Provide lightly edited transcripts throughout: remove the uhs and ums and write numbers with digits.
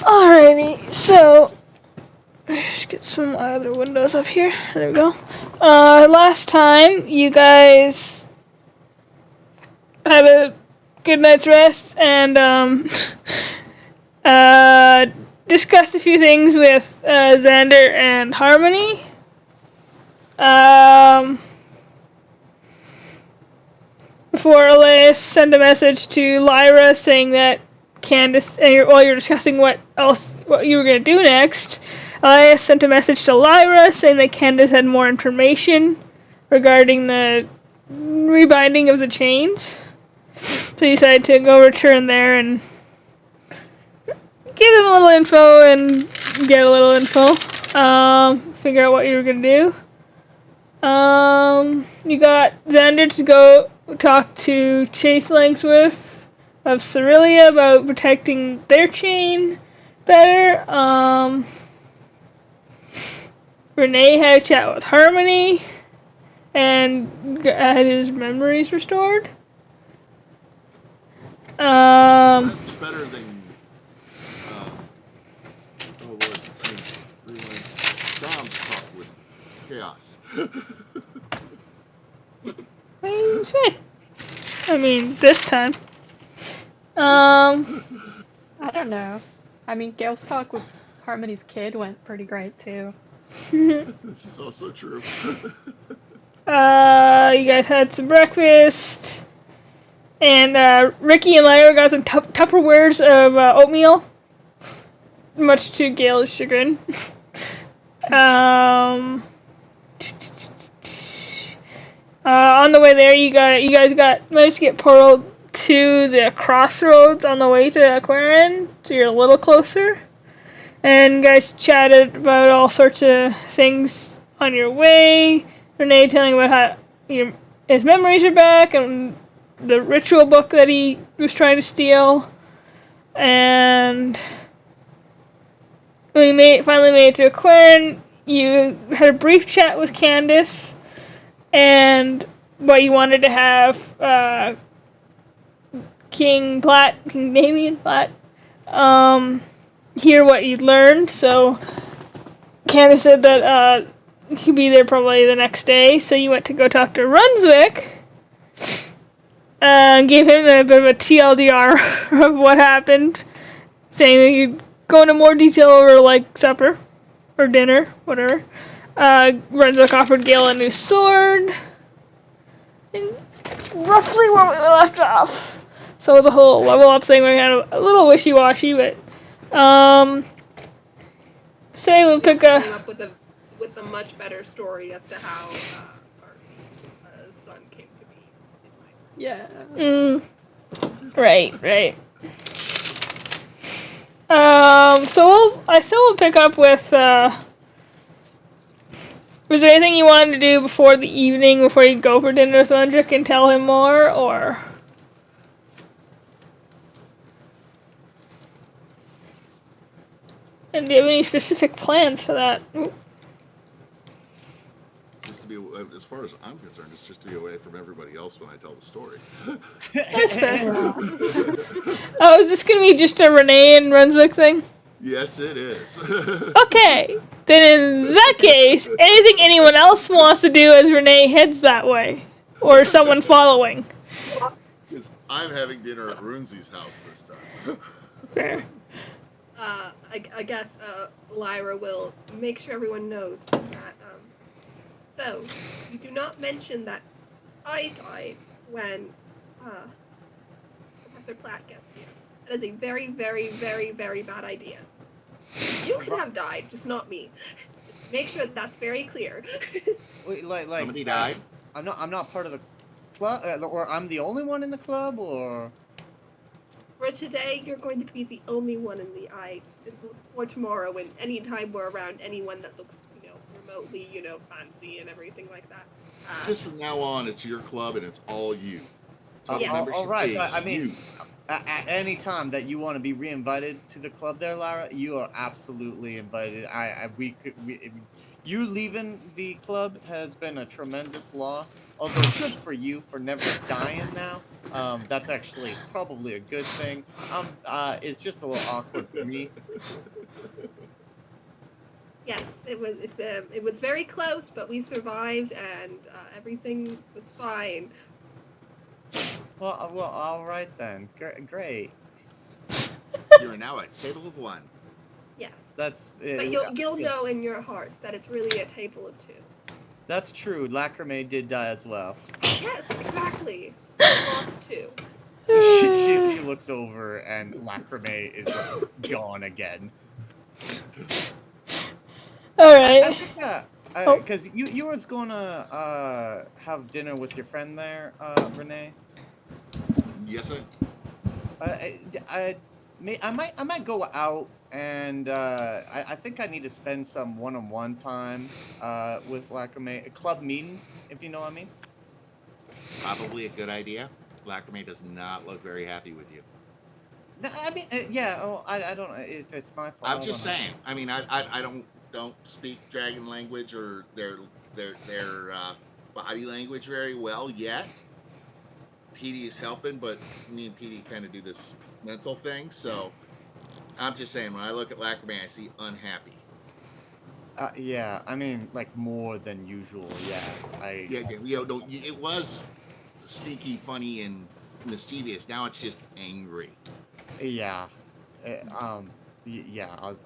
Alrighty, so let's get some other windows up here. There we go. Last time you guys had a good night's rest and discussed a few things with Xander and Harmony. Before Elias sent a message to Lyra saying that Candace, while you're discussing what you were going to do next, Elias sent a message to Lyra saying that Candace had more information regarding the rebinding of the chains. So you decided to go return there and give him a little info and get a little info. Figure out what you were going to do. You got Xander to go talk to Chase Langsworth of Cerelia about protecting their chain better. Renee had a chat with Harmony and had his memories restored. That's better than Dom's talk with Chaos. I mean, this time. I don't know. I mean, Gail's talk with Harmony's kid went pretty great too. This is also true. You guys had some breakfast, and Ricky and Lyra got some Tupperwares of oatmeal, much to Gail's chagrin. On the way there, you guys managed to get portaled to the crossroads on the way to Aquarian, so you're a little closer. And you guys chatted about all sorts of things on your way. Renee telling about how his memories are back and the ritual book that he was trying to steal. And when you finally made it to Aquarian, you had a brief chat with Candace. And what you wanted to have King Damien Platt, hear what you'd learned. So Candace said that he'd be there probably the next day. So you went to go talk to Runswick and gave him a bit of a TLDR of what happened, saying that you'd go into more detail over like supper or dinner, whatever. Runswick offered Gale a new sword. And it's roughly where we left off. So the whole level up thing was kind of a little wishy-washy, but say we'll pick up with a much better story as to how our son came to be. Yeah. Right. So we'll pick up with. Was there anything you wanted to do before the evening, before you go for dinner with Wendrick and tell him more, or? And do you have any specific plans for that? Just to be, as far as I'm concerned, it's just to be away from everybody else when I tell the story. That's fair. Oh, is this going to be just a Renee and Runswick thing? Yes, it is. Okay. Then in that case, anything anyone else wants to do as Renee heads that way. Or someone following. Because I'm having dinner at Runzi's house this time. Fair. I guess Lyra will make sure everyone knows that, so, you do not mention that I died when Professor Platt gets here. That is a very, very, very, very bad idea. You could have died, just not me. Just make sure that's very clear. Wait, Somebody died? I'm not part of the club, or I'm the only one in the club, or. For today, you're going to be the only one in the eye. For tomorrow, and any time we're around anyone that looks, remotely, fancy and everything like that. Just from now on, it's your club and it's all you. Yes. All right. I mean, at any time that you want to be re-invited to the club, there, Lara, you are absolutely invited. You leaving the club has been a tremendous loss. Although good for you for never dying now. That's actually probably a good thing. It's just a little awkward for me. Yes, it was very close, but we survived, and everything was fine. Well, all right then. Great. You are now a table of one. Yes, That's but it. you'll know in your hearts that it's really a table of two. That's true. Lacrime did die as well. Yes, exactly. Lost two. She looks over and Lacrime is like gone again. All I right. think Oh, because you was gonna have dinner with your friend there, Renee. Yes, I might go out and I think I need to spend some one-on-one time with Lacrime, a club meeting, if you know what I mean. probably a good idea. Lacrime does not look very happy with you. No, I mean, yeah. Oh, I don't know if it's my fault. I'm I just don't know. saying. I mean, I don't speak dragon language or their body language very well yet. PD is helping, but me and PD kind of do this mental thing. So I'm just saying, when I look at Lacrime, I see unhappy. Yeah, I mean, like more than usual. Yeah, Yeah, you know, no, it was sneaky, funny, and mischievous. Now it's just angry. yeah, yeah. I'm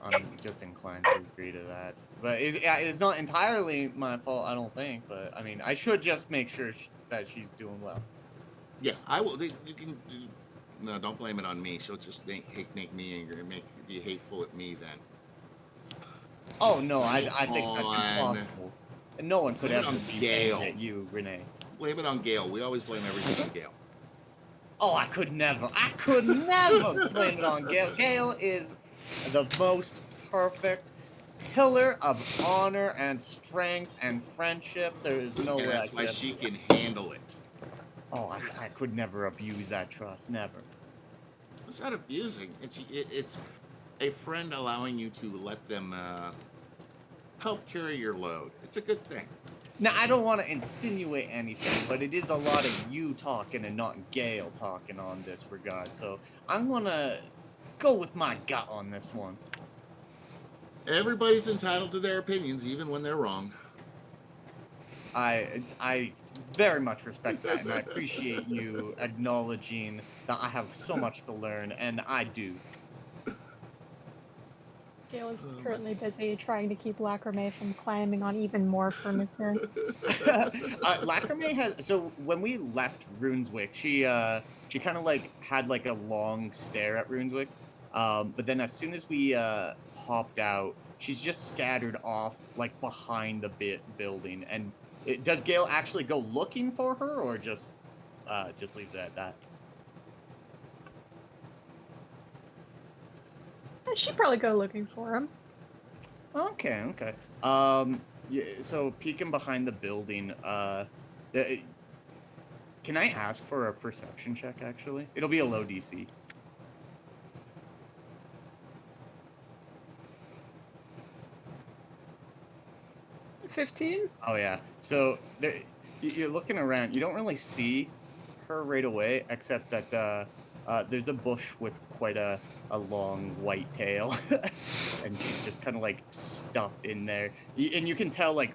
just inclined to agree to that, but yeah, it's not entirely my fault. I don't think, but I mean, I should just make sure that she's doing well. Yeah, I will. You can. No, don't blame it on me. She'll just make me angry and make be hateful at me then. Oh no, Come I think that's on. impossible. And no one could Blame it ever on be angry Gail. at you, Renee. Blame it on Gail. We always blame everything on Gail. Oh, I could never. I could never blame it on Gail. Gail is the most perfect pillar of honor and strength and friendship. There is no And way I that's could why ever she do that. can handle it. Oh, I could never abuse that trust. Never. It's not abusing. It's a friend allowing you to let them help carry your load. It's a good thing. Now, I don't want to insinuate anything, but it is a lot of you talking and not Gail talking on this regard. So I'm going to go with my gut on this one. Everybody's entitled to their opinions, even when they're wrong. I very much respect that, and I appreciate you acknowledging that I have so much to learn, and I do. Gail is Oh my. currently busy trying to keep Lacrime from climbing on even more furniture. Lacrime has so when we left Runeswick, she kind of like had like a long stare at Runeswick, but then as soon as we popped out, she's just scattered off like behind the building. And does Gale actually go looking for her, or just leaves it at that? She'd probably go looking for him. Okay, okay. Yeah, so peeking behind the building, can I ask for a perception check, actually? It'll be a low DC. 15? Oh, yeah. So there, you're looking around. You don't really see her right away, except that there's a bush with quite a long white tail. And she's just kind of like stuffed in there. And you can tell, like,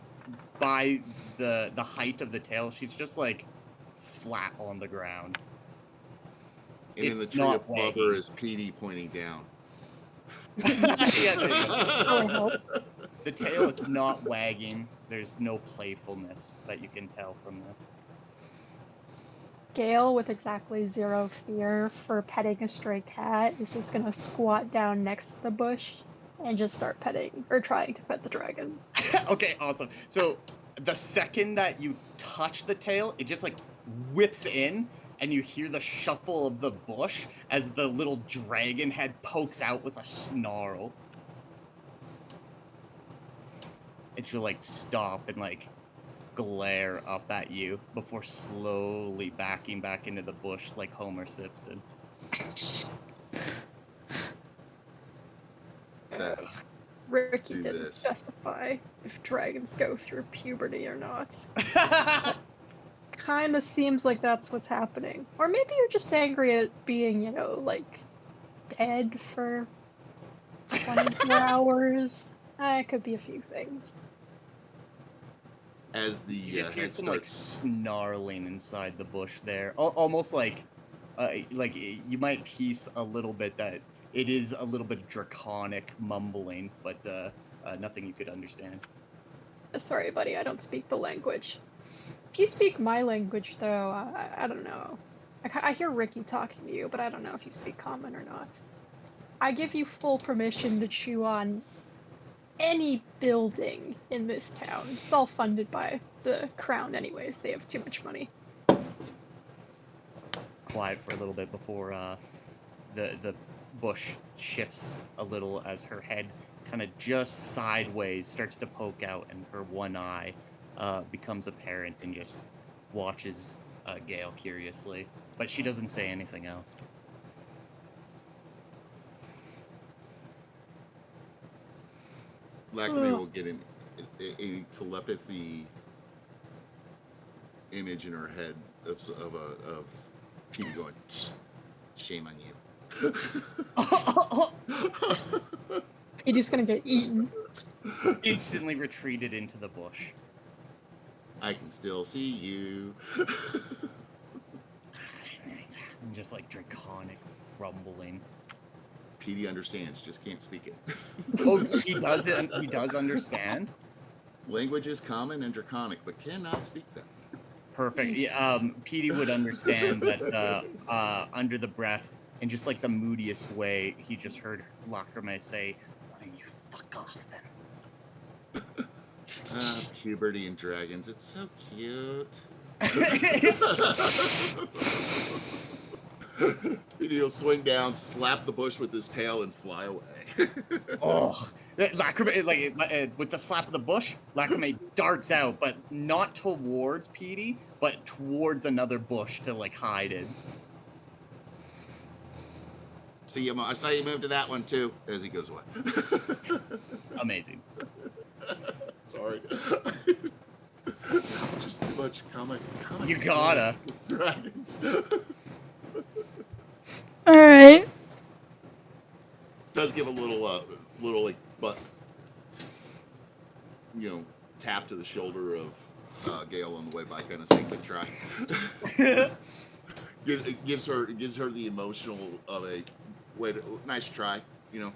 by the height of the tail, she's just like flat on the ground. And in It's the tree not above her wagging. is PD pointing down. Yeah, there you go. Really help. The tail is not wagging. There's no playfulness that you can tell from this. Gale, with exactly 0 fear for petting a stray cat, is just gonna squat down next to the bush and just start petting, or trying to pet the dragon. Okay, awesome. So the second that you touch the tail, it just like whips in, and you hear the shuffle of the bush as the little dragon head pokes out with a snarl. And she'll like stop and like glare up at you before slowly backing back into the bush like Homer Simpson. That Ricky do didn't this. specify if dragons go through puberty or not. Kinda seems like that's what's happening. Or maybe you're just angry at being, like, dead for 24 hours. It could be a few things. As the You just hear head some like starts, snarling inside the bush there, almost like you might piece a little bit that it is a little bit draconic mumbling, but nothing you could understand. Sorry, buddy, I don't speak the language. If you speak my language, though, I don't know. I hear Ricky talking to you, but I don't know if you speak common or not. I give you full permission to chew on any building in this town. It's all funded by the crown anyways. They have too much money. Quiet for a little bit before the bush shifts a little as her head kind of just sideways starts to poke out, and her one eye becomes apparent and just watches Gale curiously, but she doesn't say anything else. Lacame will get a telepathy image in her head of Petey going, "Shame on you." Petey's gonna get eaten. Instantly retreated into the bush. I can still see you. And just like draconic rumbling. Petey understands, just can't speak it. Oh, he does it. He does understand. Language is common and draconic, but cannot speak them. Perfect. Yeah, Petey would understand that under the breath, in just like the moodiest way, he just heard Lacrime say, "Why don't you fuck off then?" Puberty and dragons, it's so cute. He'll swing down, slap the bush with his tail, and fly away. Oh, Lacrime, like with the slap of the bush, Lacrime darts out, but not towards Petey, but towards another bush to like hide in. I saw you move to that one too, as he goes away. Amazing. Sorry. Just too much comic. You gotta. Dragons. All right. Does give a little like butt, tap to the shoulder of Gale on the way by, kind of saying, "Good try." It gives her the emotional of a nice try,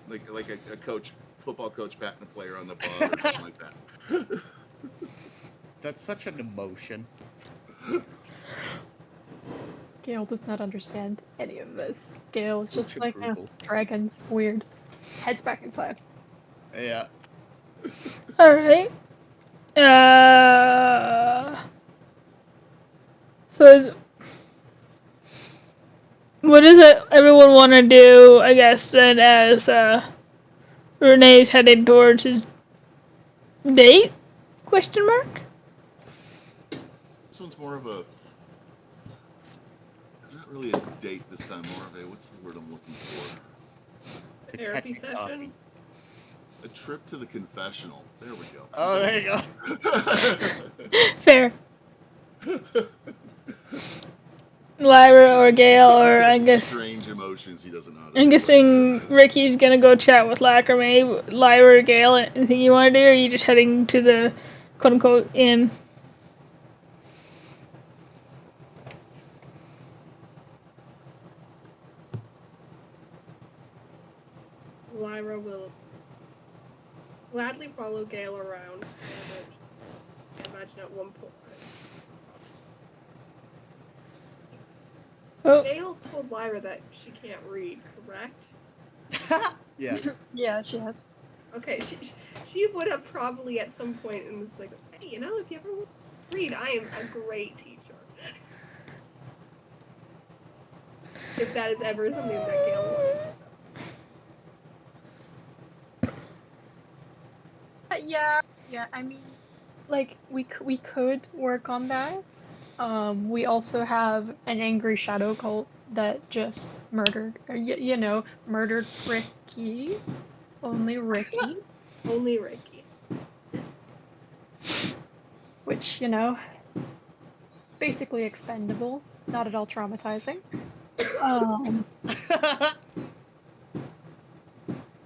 like a coach, football coach patting a player on the butt or something like that. That's such an emotion. Gale does not understand any of this. Gale is just Such like, approval. dragons, weird. Heads back inside. Yeah. All right. What does everyone want to do? I guess then, as Renee's heading towards his date? Question mark. This one's more of a. It's not really a date this time. More of a, what's the word I'm looking for? Therapy session. A trip to the confessional. There we go. Oh, there you go. Fair. Lyra or Gale, or I guess. Strange emotions he doesn't know how to I'm do. guessing Ricky's gonna go chat with Lacrime. Lyra or Gale, anything you want to do, or are you just heading to the quote unquote inn? Lyra will gladly follow Gale around. I imagine at one point. Oh. Gale told Lyra that she can't read, correct? Yeah. Yeah, she has. Okay, she would have probably at some point and was like, "Hey, if you ever want to read, I am a great teacher." If that is ever something that Gale wants. Yeah, I mean, like, we could work on that. We also have an angry shadow cult that just murdered, murdered Ricky. Only Ricky. Only Ricky. Which, basically expendable, not at all traumatizing. I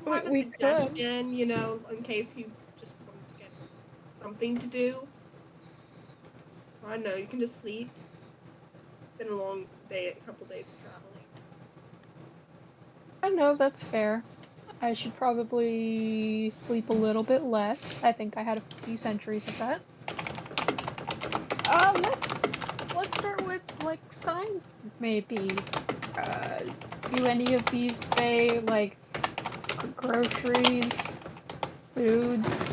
have a we could. suggestion, in case you just want to get something to do. I don't know, you can just sleep. It's been a long day, a couple days of traveling. I know, that's fair. I should probably sleep a little bit less. I think I had a few centuries of that. Let's start with, like, signs, maybe. Do any of these say, like, groceries, foods?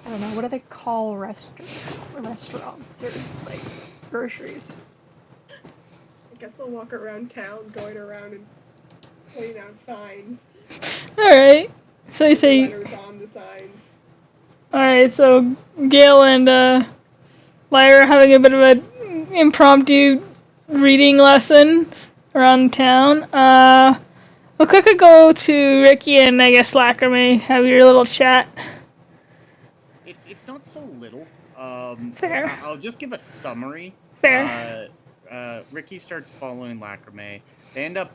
I don't know, what do they call restaurants or, like, groceries? I guess they'll walk around town, going around and pointing out signs. Alright. So you say... Letters on the signs. Alright, so Gail and Lyra having a bit of an impromptu reading lesson around town. We'll quickly go to Ricky and I guess Lacrame, have your little chat. It's not so little. Fair. I'll just give a summary. Fair. Ricky starts following Lacrame. They end up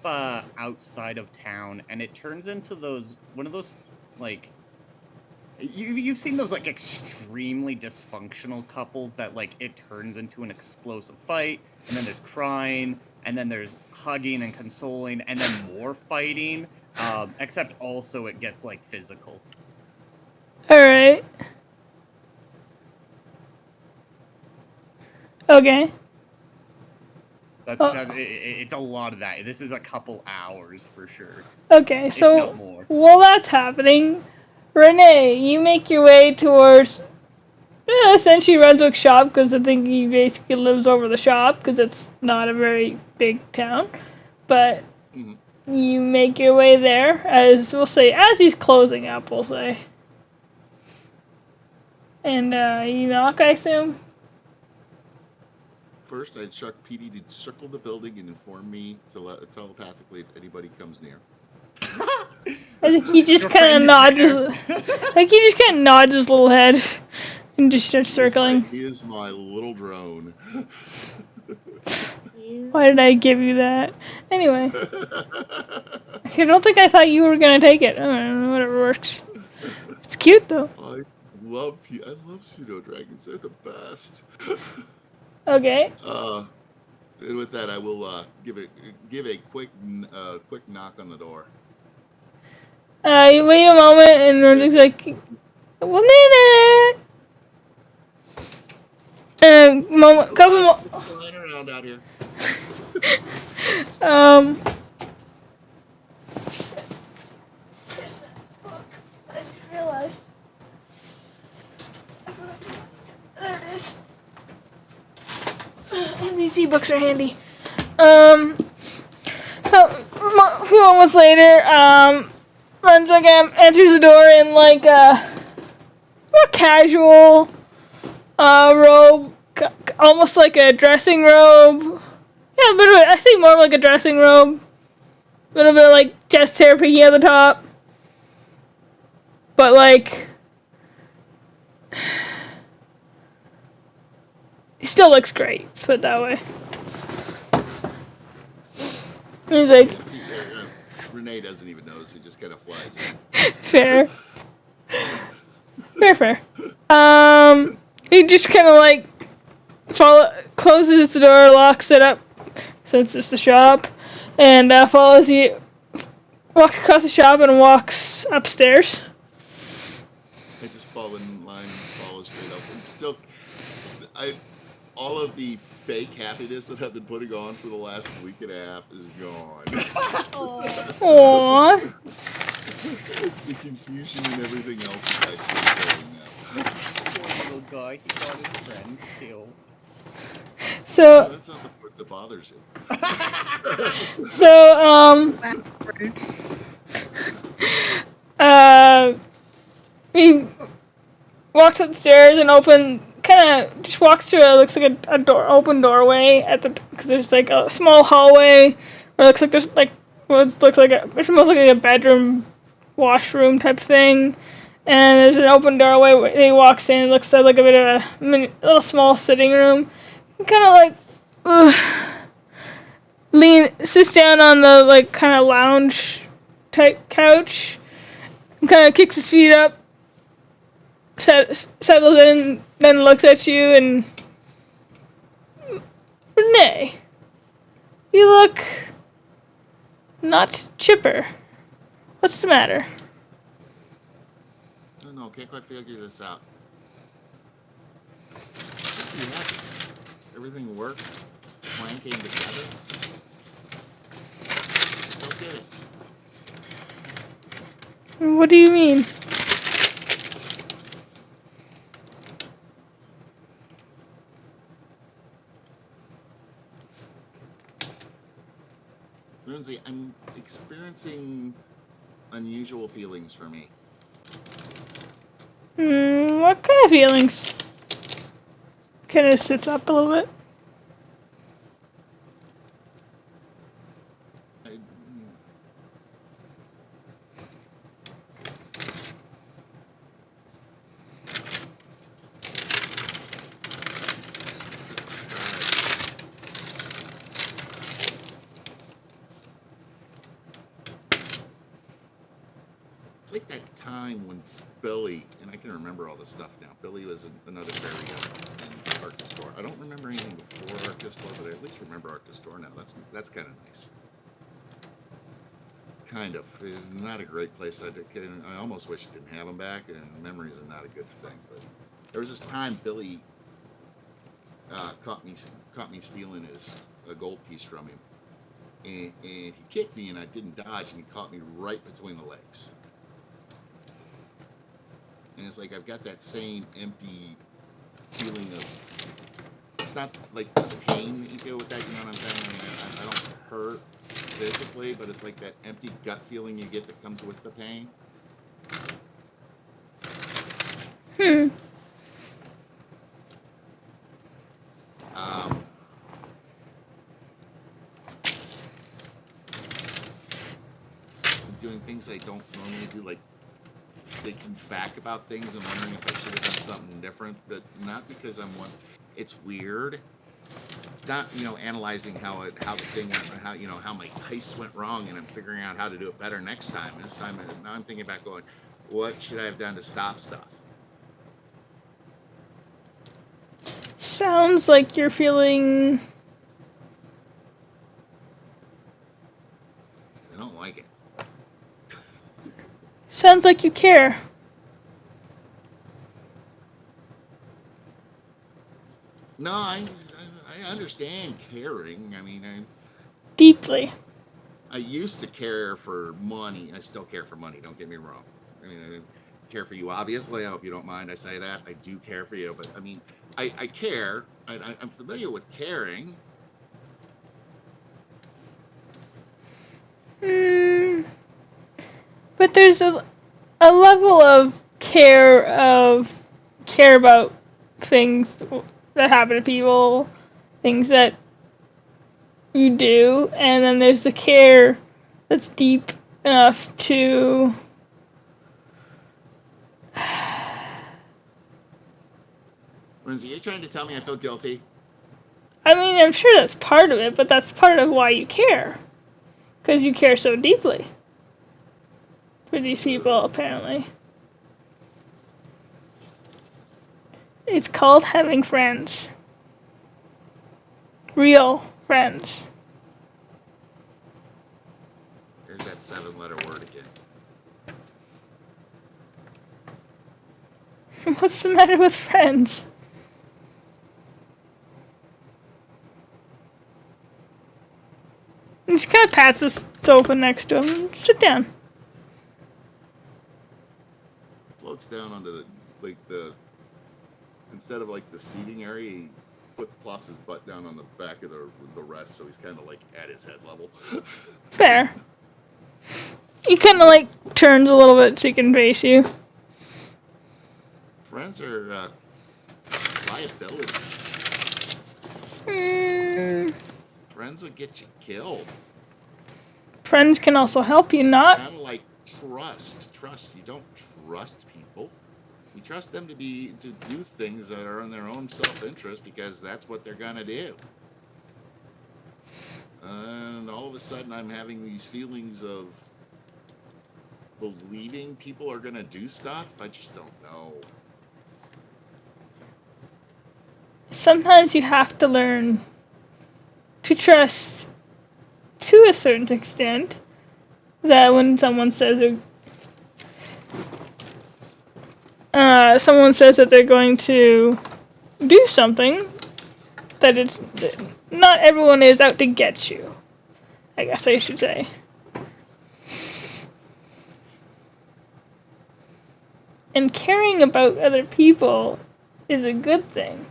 outside of town, and it turns into one of those, like, you've seen those, like, extremely dysfunctional couples that, like, it turns into an explosive fight, and then there's crying, and then there's hugging and consoling, and then more fighting, except also it gets, like, physical. Alright. Okay. It's a lot of that. This is a couple hours for sure. Okay, so if not more. while that's happening, Renee, you make your way towards essentially Runswick shop because I think he basically lives over the shop because it's not a very big town. But you make your way there as he's closing up, we'll say. And you knock, I assume? First, I instruct PD to circle the building and inform me telepathically if anybody comes near. I think he just kind of nods. His little head and just starts circling. He is my little drone. Why did I give you that? Anyway, I don't think I thought you were gonna take it. I don't know, whatever works. It's cute though. I love pseudo dragons. They're the best. Okay. And with that, I will give a quick knock on the door. You wait a moment, and we're just like, 1 minute. Flying around out here. I just realized. There it is. NBC books are handy. A few moments later, Brunswick enters the door in like a more casual robe, almost like a dressing robe. Yeah, a bit of I say more like a dressing robe. A little bit of like chest hair peeking at the top, but like he still looks great. Put it that way. He's like. Renee doesn't even notice. He just kind of flies Fair. Fair. He just kind of like closes the door, locks it up, since it's the shop, and follows you, walks across the shop and walks upstairs. I just fall in line and follow straight up. All of the fake happiness that I've been putting on for the last week and a half is gone. Aww. It's the confusion and everything else is actually going now. Poor little guy, he got his friend killed. So that's not the part that bothers him. He walks upstairs and just walks through looks like a open doorway because there's like a small hallway where it looks like there's like it smells like a bedroom washroom type thing, And there's an open doorway where he walks in. It looks like a bit of a little small sitting room. Kind of like sits down on the like kind of lounge type couch. And kind of kicks his feet up. Settles in, then looks at you and Renee, you look not chipper. What's the matter? I don't know, can't quite figure this out. Yeah, everything worked. Plan came together. Don't get it. What do you mean? Lindsay, I'm experiencing unusual feelings for me. What kind of feelings? Kind of sits up a little bit. It's like that time when Billy, and I can remember all this stuff now. Billy was another fairy in Arctic Store. I don't remember anything before Arctic Store, but I at least remember Arctic Store now. That's kind of nice. Kind of. It's not a great place. I almost wish I didn't have him back, and memories are not a good thing. But there was this time Billy caught me stealing a gold piece from him, and he kicked me, and I didn't dodge, and he caught me right between the legs. And it's like I've got that same empty feeling of, it's not like the pain that you feel with that, you know what I'm saying? I don't hurt physically, but it's like that empty gut feeling you get that comes with the pain. I'm doing things I don't normally do, like thinking back about things and wondering if I should have done something different, but not because I'm one. It's weird. It's not, analyzing how the thing went, or how my heist went wrong, and I'm figuring out how to do it better next time. This time, now I'm thinking back, going, what should I have done to stop stuff? Sounds like you're feeling. I don't like it. Sounds like you care. No, I understand caring. I mean, Deeply. I used to care for money. I still care for money. Don't get me wrong. I mean, I care for you, obviously. I hope you don't mind I say that. I do care for you, but I mean, I care. I'm familiar with caring. But there's a level of care about things that happen to people, things that you do, and then there's the care that's deep enough to Lindsay, you're trying to tell me I feel guilty? I mean, I'm sure that's part of it, but that's part of why you care. Because you care so deeply for these people, apparently. It's called having friends. Real friends. There's that 7-letter word again. What's the matter with friends? He just kind of pats the sofa next to him. Sit down. Floats down onto the instead of like the seating area, he plops his butt down on the back of the rest, so he's kind of like at his head level. Fair. He kind of like turns a little bit so he can face you. Friends are liability. Friends will get you killed. Friends can also help you, not? Kind of like trust. trust. You don't trust people. You trust them to do things that are in their own self-interest because that's what they're gonna do. And all of a sudden, I'm having these feelings of believing people are gonna do stuff. I just don't know. Sometimes you have to learn to trust to a certain extent that when someone says that they're going to do something, that it's not everyone is out to get you, I guess I should say. And caring about other people is a good thing.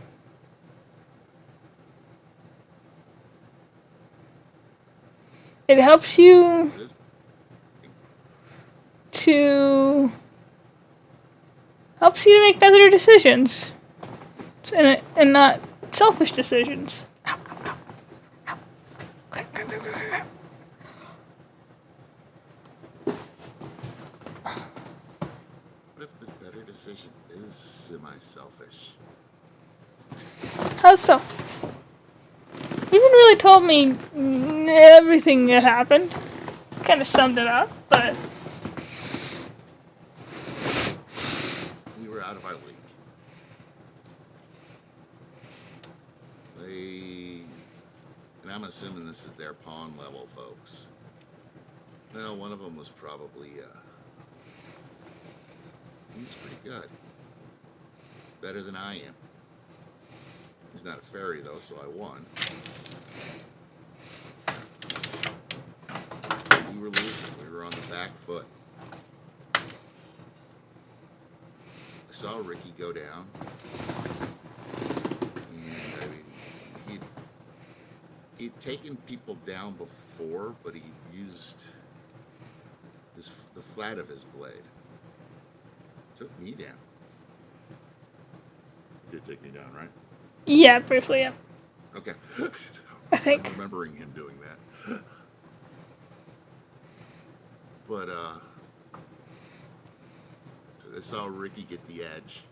It helps you to make better decisions and not selfish decisions. What if the better decision is semi-selfish? How so? You haven't really told me everything that happened. Kind of summed it up, but We were out of our league. And I'm assuming this is their pawn level, folks. Well, one of them was probably, he was pretty good. Better than I am. He's not a fairy, though, so I won. We were losing. We were on the back foot. I saw Ricky go down. And, I mean, he'd taken people down before, but he used the flat of his blade. Took me down. He did take me down, right? yeah, briefly, yeah. Okay. I think. I'm remembering him doing that. But, I saw Ricky get the edge,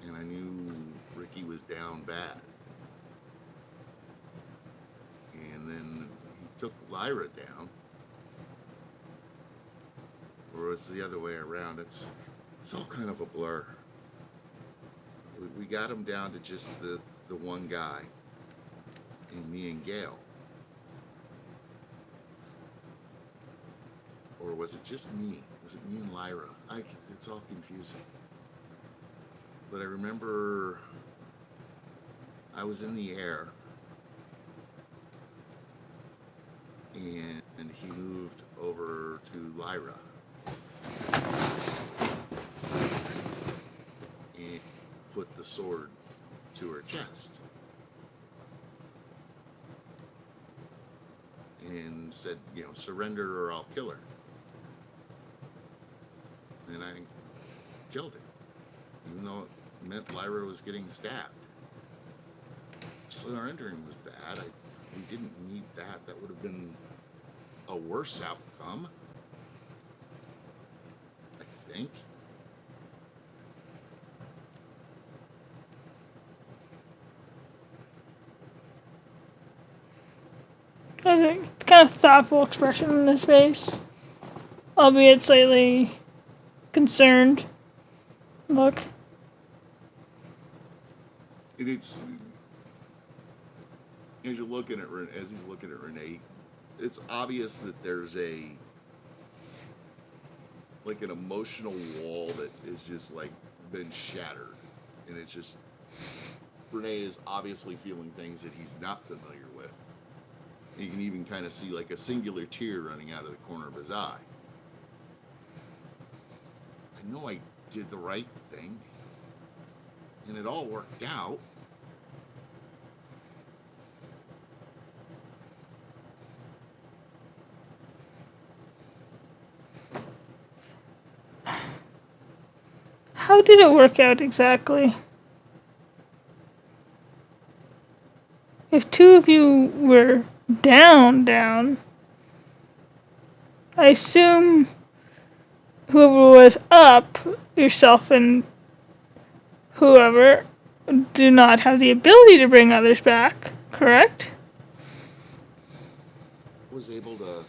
and I knew Ricky was down bad. And then he took Lyra down. Or it's the other way around. It's all kind of a blur. We got him down to just the one guy, and me and Gail. Or was it just me? Was it me and Lyra? It's all confusing. But I remember I was in the air, and he moved over to Lyra. And put the sword to her chest. And said, surrender or I'll kill her. And I killed him, even though it meant Lyra was getting stabbed. Surrendering was bad. We didn't need that. That would have been a worse outcome, I think. There's a kind of thoughtful expression on his face, albeit slightly concerned look. And it's, as he's looking at Renee, it's obvious that there's an emotional wall that is just been shattered, and it's just Renee is obviously feeling things that he's not familiar with. You can even kind of see a singular tear running out of the corner of his eye. I know I did the right thing, and it all worked out. How did it work out exactly? If two of you were down, I assume whoever was up, yourself and whoever, do not have the ability to bring others back, correct? Was able to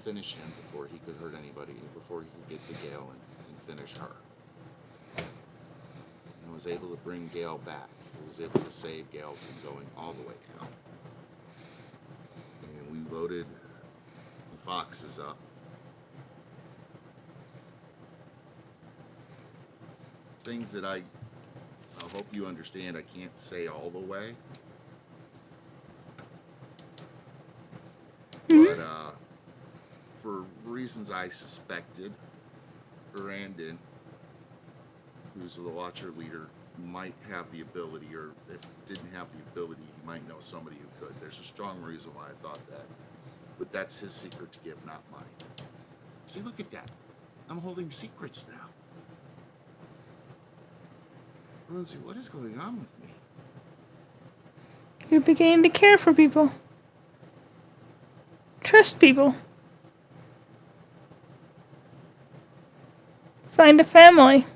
finish him before he could hurt anybody, before he could get to Gale and finish her. And was able to bring Gale back. He was able to save Gale from going all the way down. And we loaded the foxes up. Things that I hope you understand I can't say all the way. But for reasons I suspected, Brandon, who's the Watcher leader, might have the ability, or if didn't have the ability, he might know somebody who could. There's a strong reason why I thought that. But that's his secret to give, not mine. See, look at that. I'm holding secrets now. Rosie, what is going on with me? You're beginning to care for people. Trust people. Find a family.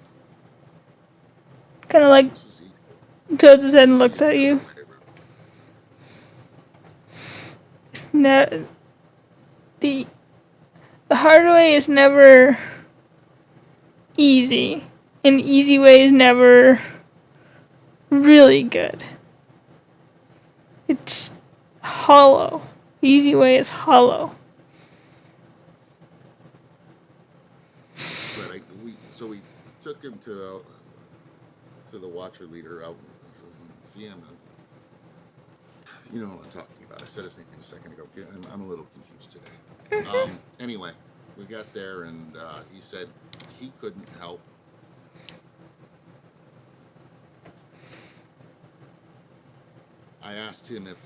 Kind of like tilts his head and looks at you. No, the hard way is never easy. An easy way is never really good. It's hollow. The easy way is hollow. But we took him to the Watcher leader out see him. You know what I'm talking about. I said his name a second ago. I'm a little confused today. Anyway, we got there and he said he couldn't help. I asked him if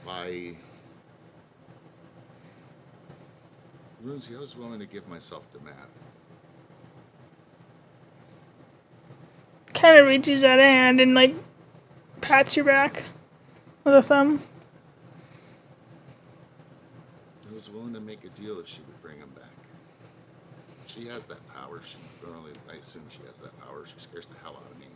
Rosie, I was willing to give myself to Matt. Kind of reaches out a hand and like pats your back with a thumb. I was willing to make a deal if she would bring him back. She has that power. I assume she has that power. She scares the hell out of me.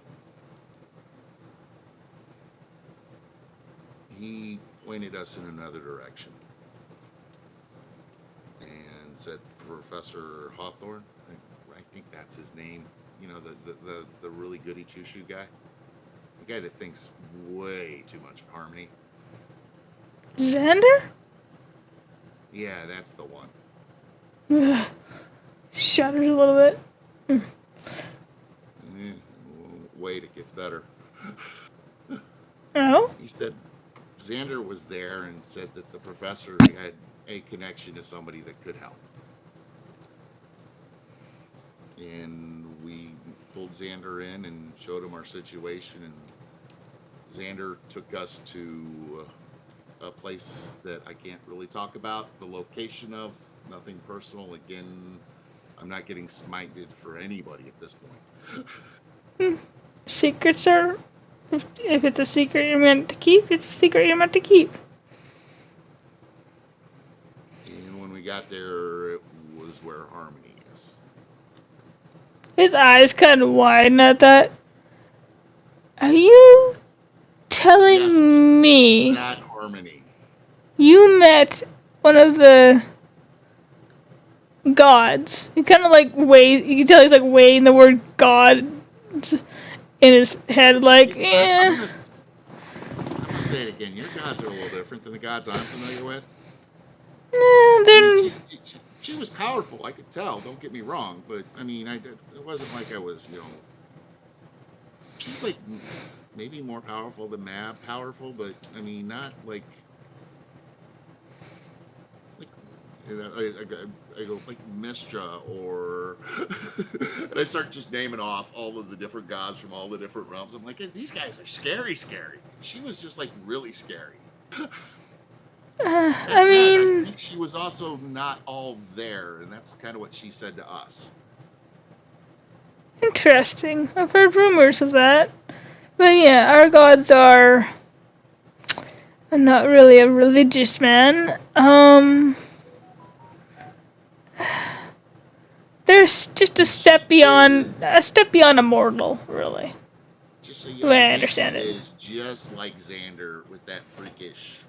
He pointed us in another direction and said, Professor Hawthorne, I think that's his name. You know, the really goody two-shoe guy. The guy that thinks way too much of Harmony. Xander? Yeah, that's the one. Shudders a little bit. Wait, it gets better. Oh? He said Xander was there and said that the professor had a connection to somebody that could help. And we pulled Xander in and showed him our situation, and Xander took us to a place that I can't really talk about the location of. Nothing personal. Again, I'm not getting smited for anybody at this point. Secrets are... If it's a secret you're meant to keep, it's a secret you're meant to keep. And when we got there, it was where Harmony is. His eyes kind of widen at that. Are you telling me That Harmony. you met one of the gods? He kind of like weighs. You can tell he's like weighing the word God in his head, like, yeah. I'm gonna say it again. Your gods are a little different than the gods I'm familiar with. She was powerful, I could tell. Don't get me wrong, but I mean, it wasn't like I was, She's like maybe more powerful than Mab, but I mean, not like. I go like Mistra or and I start just naming off all of the different gods from all the different realms. I'm like, hey, these guys are scary. She was just like really scary. I think she was also not all there, and that's kind of what she said to us. Interesting. I've heard rumors of that. But yeah, our gods are... I'm not really a religious man. They're just a step beyond a mortal, really. Just so The way I think understand she it. is just like Xander with that freakish.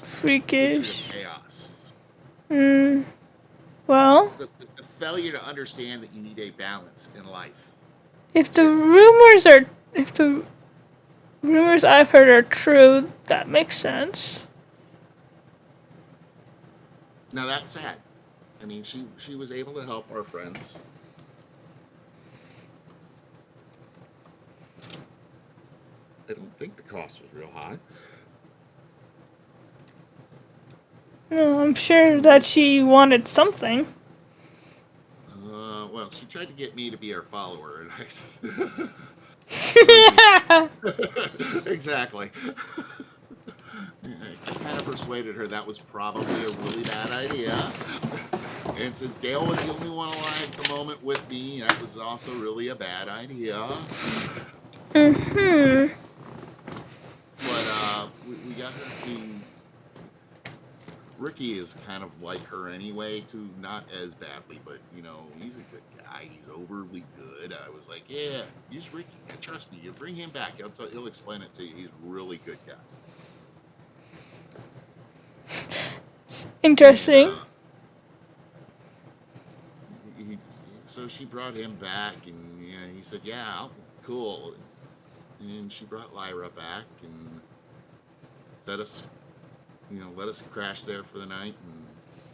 Freakish. Hatred of chaos. Well, The failure to understand that you need a balance in life. if the rumors I've heard are true, that makes sense. Now that's sad. I mean, she was able to help our friends. I don't think the cost was real high. No, I'm sure that she wanted something. Well, she tried to get me to be her follower, and I. Exactly. I kind of persuaded her that was probably a really bad idea. And since Gail was the only one alive at the moment with me, that was also really a bad idea. Mm-hmm. But we got her to. Ricky is kind of like her anyway, too, not as badly, but he's a good guy. He's overly good. I was like, yeah, use Ricky. Trust me, you bring him back. He'll explain it to you. He's a really good guy. Interesting. And, so she brought him back, and he said, yeah, cool. And she brought Lyra back and fed us, let us crash there for the night and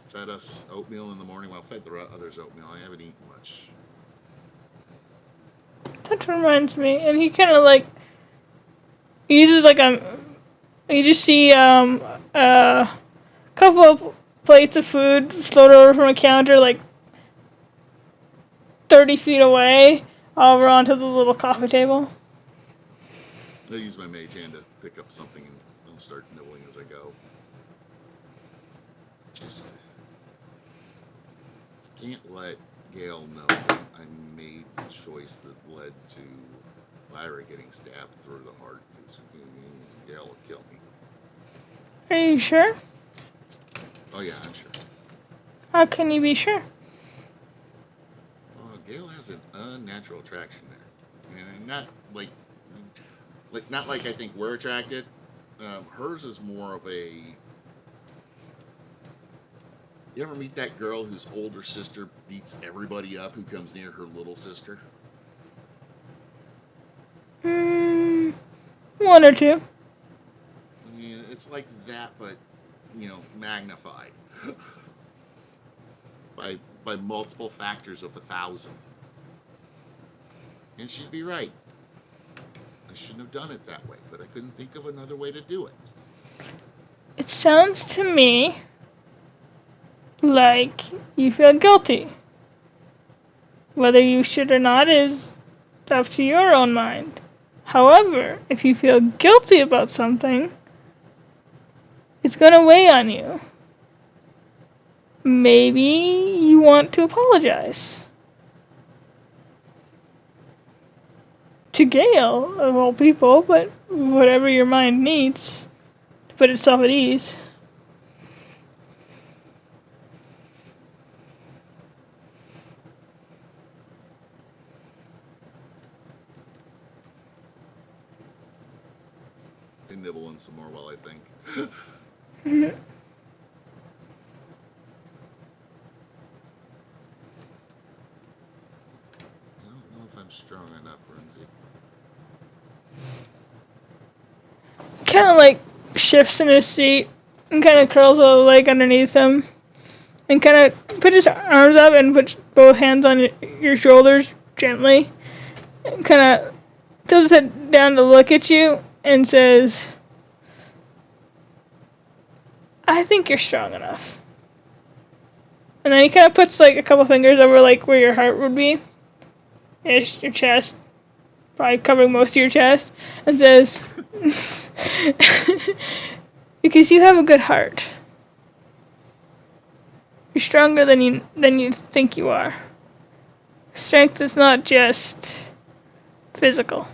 fed us oatmeal in the morning. Well, fed the others oatmeal. I haven't eaten much. That reminds me, and he kind of like uses like you just see a couple of plates of food float over from a counter like 30 feet away over onto the little coffee table. I use my mage hand to pick up something and I'll start nibbling as I go. Just can't let Gail know that I made the choice that led to Lyra getting stabbed through the heart, because Gail will kill me. Are you sure? Oh yeah, I'm sure. How can you be sure? Gail has an unnatural attraction there, and not like not like I think we're attracted. Hers is more of a. You ever meet that girl whose older sister beats everybody up who comes near her little sister? One or two. I mean, it's like that, but magnified by multiple factors of 1,000. And she'd be right. I shouldn't have done it that way, but I couldn't think of another way to do it. It sounds to me like you feel guilty. Whether you should or not is up to your own mind. However, if you feel guilty about something, it's going to weigh on you. Maybe you want to apologize. To Gail, of all people, but whatever your mind needs to put itself at ease. And nibble in some more while I think. I don't know if I'm strong enough, Lindsay. Kind of like shifts in his seat and kind of curls a leg underneath him and kind of puts his arms up and puts both hands on your shoulders gently and kind of tilts his head down to look at you and says, I think you're strong enough. And then he kind of puts like a couple fingers over like where your heart would be. It's your chest. Probably covering most of your chest. And says, because you have a good heart. You're stronger than you think you are. Strength is not just physical.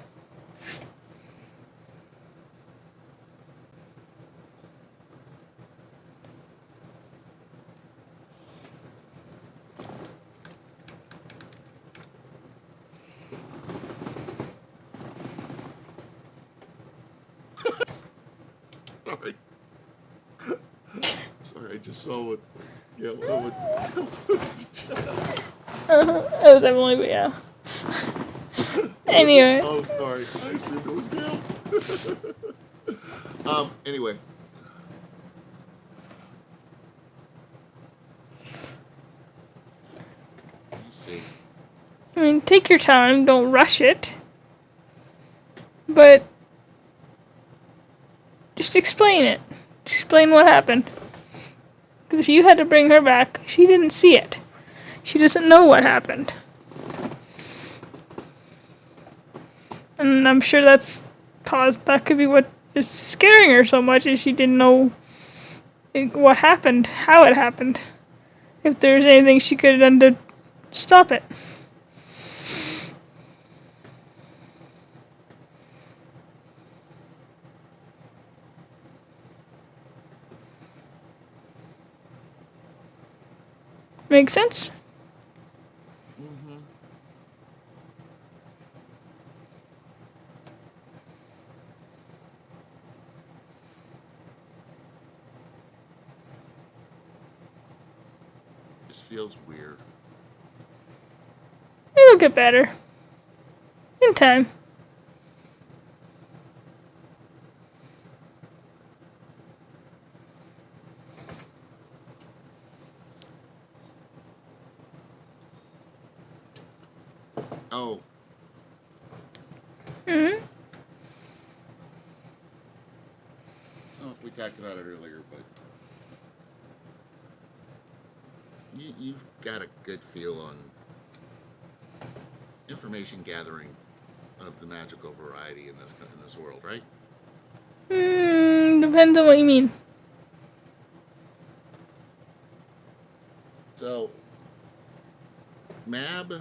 Sorry. Sorry, I just saw what. Yeah, what would. That was Emily, but yeah. Anyway. Oh, sorry. I assumed it was Gail. Anyway. Let's see. I mean, take your time, don't rush it. But just explain it. Explain what happened. Because if you had to bring her back, she didn't see it. She doesn't know what happened. And I'm sure that could be what is scaring her so much, is she didn't know what happened, how it happened. If there's anything she could have done to stop it. Make sense? Mm-hmm. Just feels weird. It'll get better. In time. Oh. Mm-hmm. I don't know if we talked about it earlier, but you've got a good feel on information gathering of the magical variety in this world, right? Depends on what you mean. So, Mab,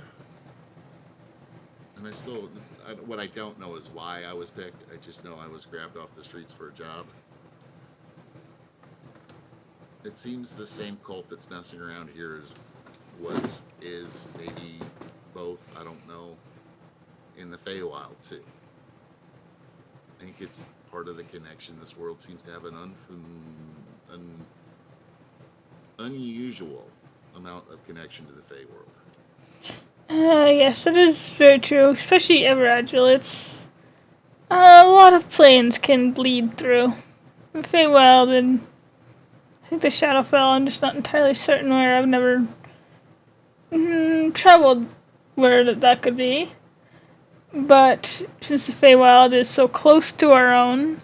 and what I don't know is why I was picked. I just know I was grabbed off the streets for a job. It seems the same cult that's messing around here is maybe both, I don't know, in the Feywild too. I think it's part of the connection. This world seems to have an unusual amount of connection to the Fey world. Yes, it is very true, especially Everagil. It's a lot of planes can bleed through. The Feywild and I think the Shadowfell. I'm just not entirely certain where. I've never traveled where that could be. But since the Feywild is so close to our own,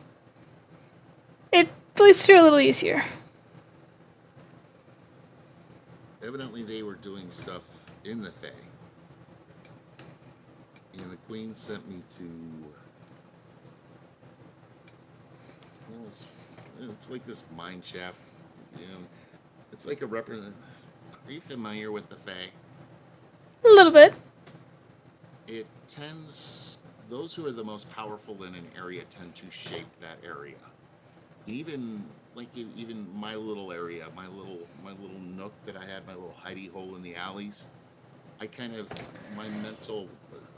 it bleeds through a little easier. Evidently, they were doing stuff in the Fey. And the Queen sent me to... Well, it's like this mine shaft. You know, it's like a represent. Are you familiar with the Fey? A little bit. It tends... Those who are the most powerful in an area tend to shape that area. Even my little area, my little nook that I had, my little hidey hole in the alleys, I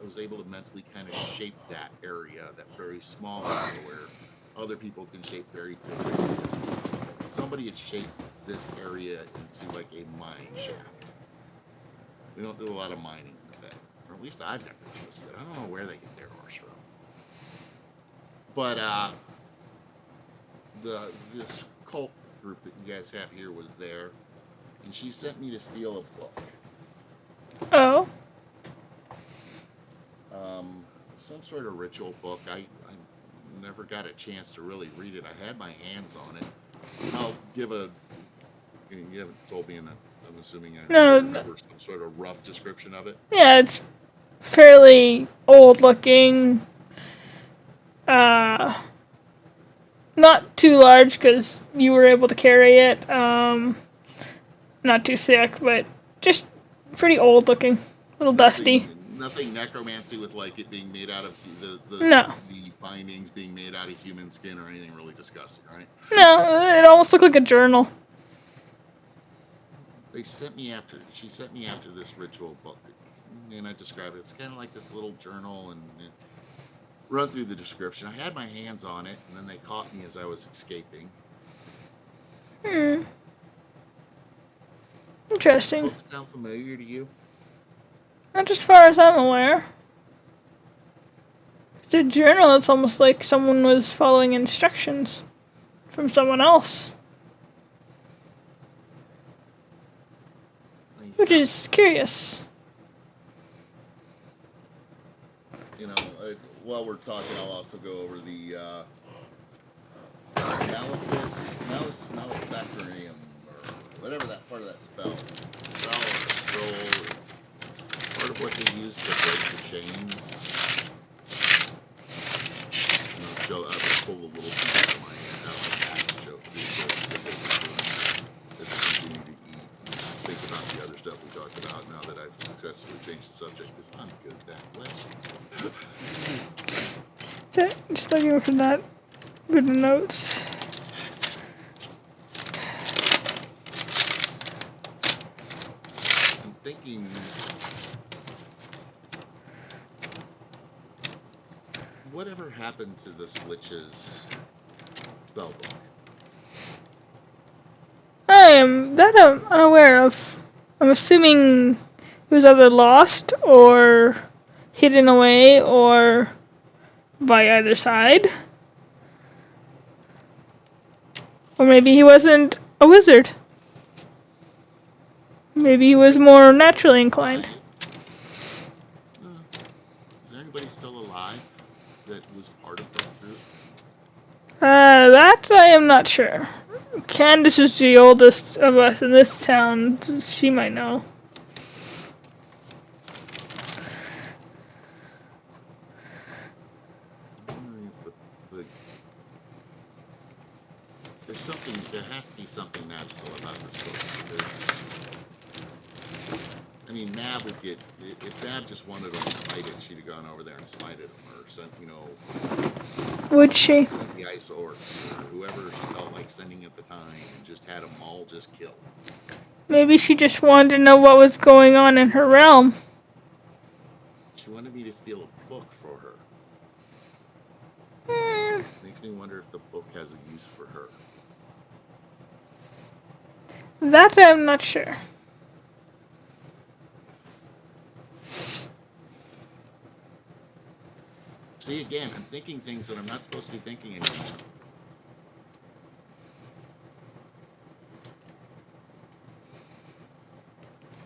was able to mentally kind of shape that area, that very small area where other people can shape very big areas. Somebody had shaped this area into like a mine shaft. We don't do a lot of mining in the Fey, or at least I've never noticed it. I don't know where they get their ores from. But this cult group that you guys have here was there, and she sent me to steal a book. Oh. Some sort of ritual book. I never got a chance to really read it. I had my hands on it. I'll give a... You haven't told me I'm assuming I remember some sort of rough description of it. Yeah, it's fairly old looking. Not too large because you were able to carry it. Not too thick, but just pretty old looking. A little dusty. Nothing necromancy with like it being made out of the bindings being made out of human skin or anything really disgusting, right? No, it almost looked like a journal. She sent me after this ritual book, and I described it. It's kind of like this little journal, and run through the description. I had my hands on it, and then they caught me as I was escaping. Interesting. Books sound familiar to you? Not as far as I'm aware. The journal, it's almost like someone was following instructions from someone else, which is curious. You know, while we're talking, I'll also go over the malefactorium, or whatever that part of that spell. Spell or scroll, part of what they use to break the chains. So I will pull a little piece of my back to show too. So as I continue to eat, think about the other stuff we talked about now that I've successfully changed the subject, because I'm good that way. So, just looking for that bit of notes. I'm thinking, whatever happened to this witch's spell book? I'm unaware of. I'm assuming it was either lost or hidden away or by either side. Or maybe he wasn't a wizard. Maybe he was more naturally inclined. Is there anybody still alive that was part of that group? That I am not sure. Candace is the oldest of us in this town. She might know. There has to be something magical about this book, because, I mean, Nab would get, if Nab just wanted them smited, she'd have gone over there and smited them, or sent, Would she? Sent the ice orcs, or whoever she felt like sending at the time, and just had them all just killed. Maybe she just wanted to know what was going on in her realm. She wanted me to steal a book for her. Makes me wonder if the book has a use for her. That I'm not sure. See, again, I'm thinking things that I'm not supposed to be thinking anymore.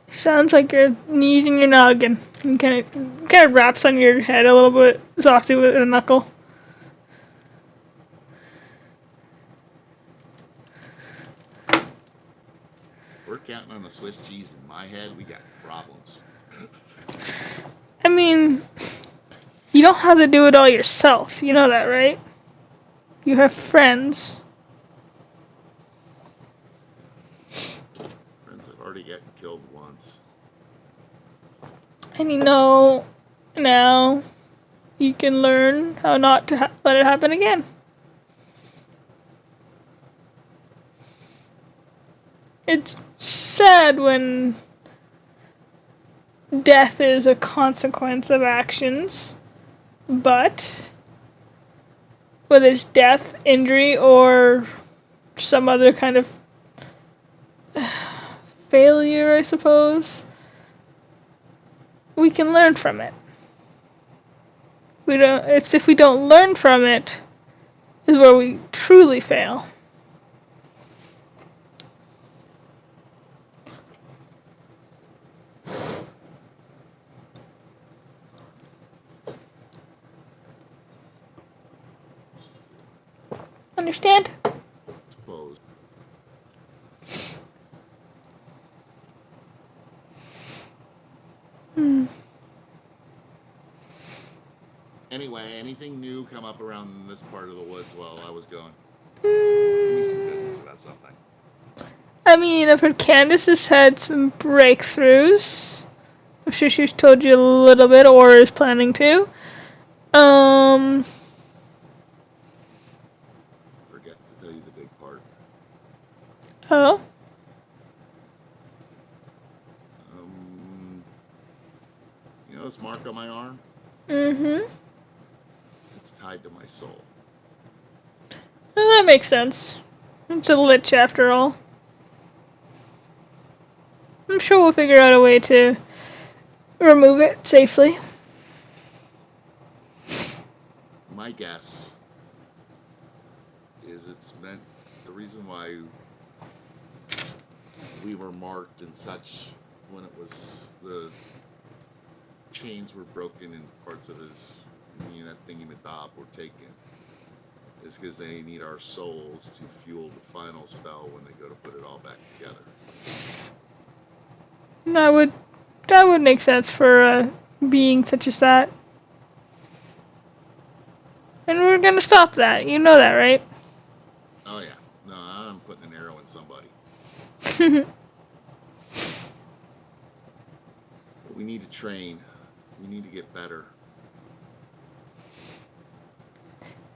Sounds like you're using your noggin. And kind of wraps on your head a little bit softly with a knuckle. We're counting on the Swiss cheese in my head. We got problems. I mean, you don't have to do it all yourself. You know that, right? You have friends. Friends have already gotten killed once. And you know, now you can learn how not to let it happen again. It's sad when death is a consequence of actions, but whether it's death, injury, or some other kind of failure, I suppose, we can learn from it. It's if we don't learn from it is where we truly fail. Understand? Suppose. Anyway, anything new come up around this part of the woods while I was going? Give me some business about something. I mean, I've heard Candace has had some breakthroughs. I'm sure she's told you a little bit, or is planning to. Forget to tell you the big part. Oh? You know this mark on my arm? Mm-hmm. I tied to my soul. Well, that makes sense. It's a lich after all. I'm sure we'll figure out a way to remove it safely. My guess is it's meant, the reason why we were marked and such when it was, the chains were broken and parts of his, that thingy-madob were taken, is because they need our souls to fuel the final spell when they go to put it all back together. That would make sense for a being such as that. And we're gonna stop that. You know that, right? Oh yeah. No, I'm putting an arrow in somebody. But we need to train. We need to get better.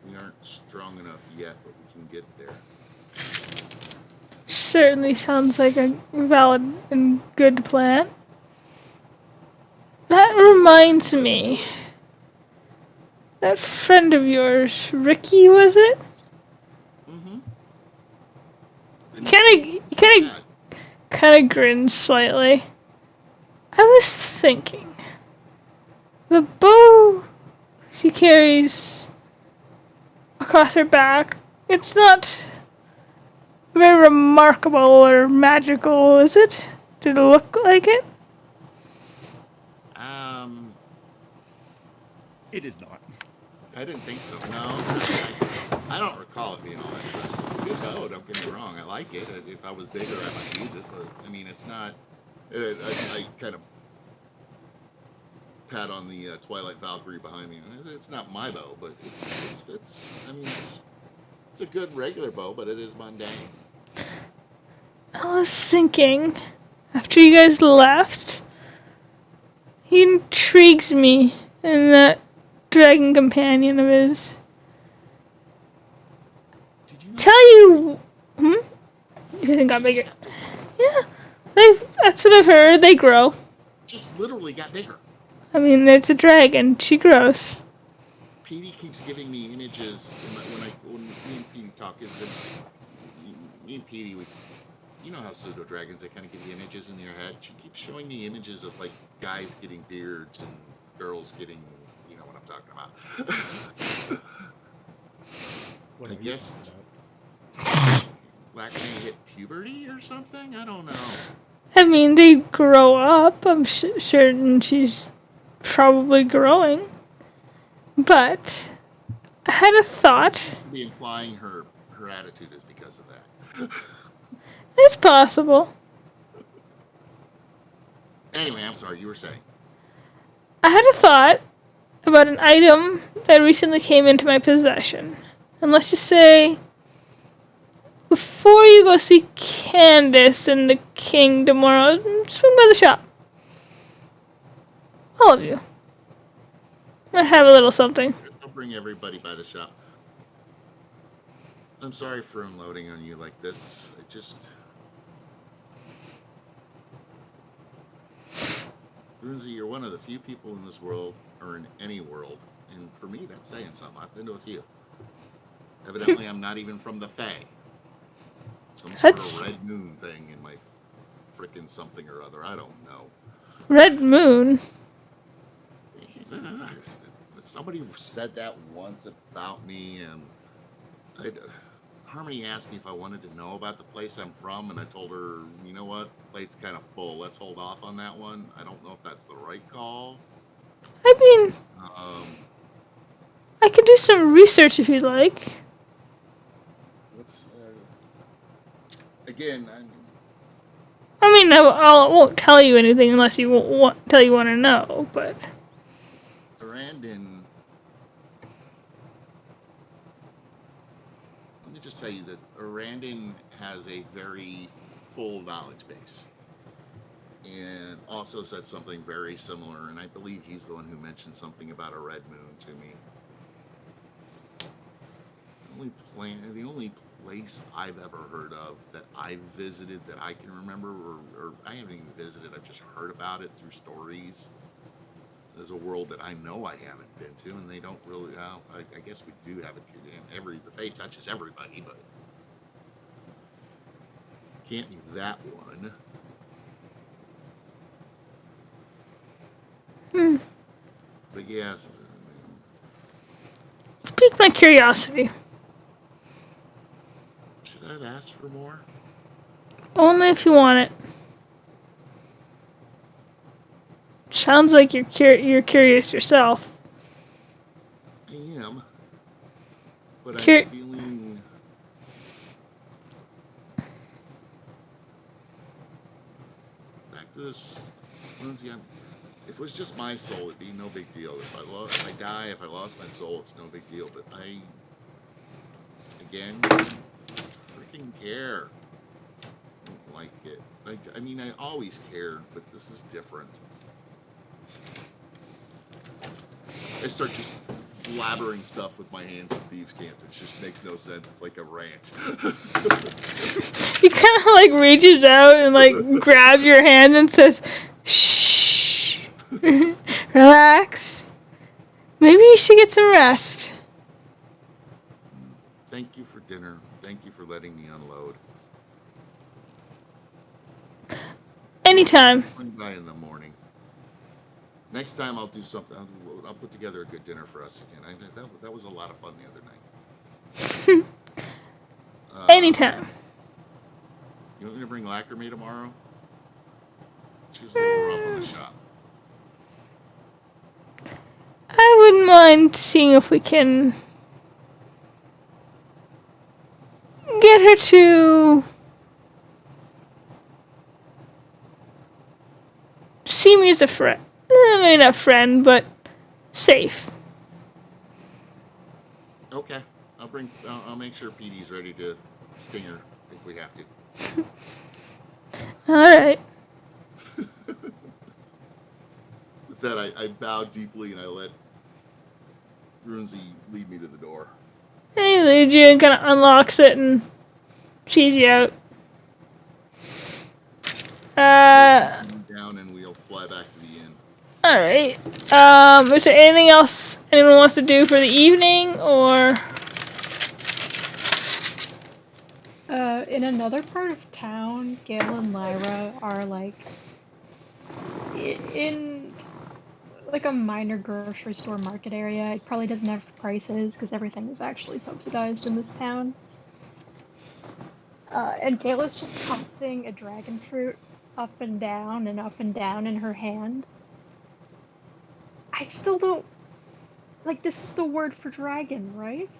We aren't strong enough yet, but we can get there. Certainly sounds like a valid and good plan. That reminds me. That friend of yours, Ricky, was it? Mm-hmm. Kind of grins slightly. I was thinking, the bow she carries across her back, it's not very remarkable or magical, is it? Did it look like it? It is not. I didn't think so. No, I don't recall it being all that special. It's a good bow. Don't get me wrong. I like it. If I was bigger, I might use it. But I mean, it's not. I kind of pat on the Twilight Valkyrie behind me. It's not my bow, but it's I mean, it's a good regular bow, but it is mundane. I was thinking, after you guys left, he intrigues me in that dragon companion of his. Did you Tell you, You think got bigger? Yeah, that's what I've heard. They grow. just literally got bigger? I mean, it's a dragon. She grows. Petey keeps giving me images when me and Petey talk. Me and Petey, you know how pseudo dragons, they kind of give you images in your head. She keeps showing me images of like guys getting beards and girls getting, you know what I'm talking about. What I are you guess talking about? Black may hit puberty or something. I don't know. I mean, they grow up. I'm certain she's probably growing. But I had a thought. Seems to be implying her attitude is because of that. It's possible. Anyway, I'm sorry. You were saying. I had a thought about an item that recently came into my possession. And let's just say, before you go see Candace and the king tomorrow, swing by the shop. All of you. I have a little something. I'll bring everybody by the shop. I'm sorry for unloading on you like this. I just... Runesy, you're one of the few people in this world, or in any world, and for me, that's saying something. I've been to a few. Evidently, I'm not even from the Fae. Some sort of red moon thing in my frickin' something or other. I don't know. Red moon? Somebody said that once about me, and Harmony asked me if I wanted to know about the place I'm from, and I told her, you know what, plate's kind of full. Let's hold off on that one. I don't know if that's the right call. I mean, I could do some research if you'd like. Again, I mean, I won't tell you anything unless you want to know, but... Durandon... Let me just tell you that Durandon has a very full knowledge base. And also said something very similar, and I believe he's the one who mentioned something about a red moon to me. The only place I've ever heard of that I've visited that I can remember, or I haven't even visited, I've just heard about it through stories, is a world that I know I haven't been to, and they don't really. Well, I guess we do have it. The Fae touches everybody, but can't be that one. But yes, Pique my curiosity. should I have asked for more? Only if you want it. Sounds like you're curious yourself. I am, but I'm Cur- feeling. Back to this, Lindsay. If it was just my soul, it'd be no big deal. If I die, if I lost my soul, it's no big deal. But again, freaking care. I don't like it. I mean, I always cared, but this is different. I start just blabbering stuff with my hands in thieves' camp. It just makes no sense. It's like a rant. He kind of like reaches out and like grabs your hand and says, "Shh, relax. Maybe you should get some rest." Thank you for dinner. Thank you for letting me unload. Anytime. One guy in the morning. Next time I'll do something. I'll put together a good dinner for us again. That was a lot of fun the other night. Anytime. You want me to bring Lacquerme tomorrow? She was a little rough on the shop. I wouldn't mind seeing if we can get her to see me as a friend. I mean, not friend, but safe. Okay, I'll make sure PD's ready to sting her if we have to. All right. With that, I bow deeply and I let Runzi lead me to the door. He leads you and kind of unlocks it and cheese you out. Down and we'll fly back to the inn. Alright. Is there anything else anyone wants to do for the evening, or? In another part of town, Gail and Lyra are like in like a minor grocery store market area. It probably doesn't have prices because everything is actually subsidized in this town. And Gail is just tossing a dragon fruit up and down in her hand. I still don't like, this is the word for dragon, right?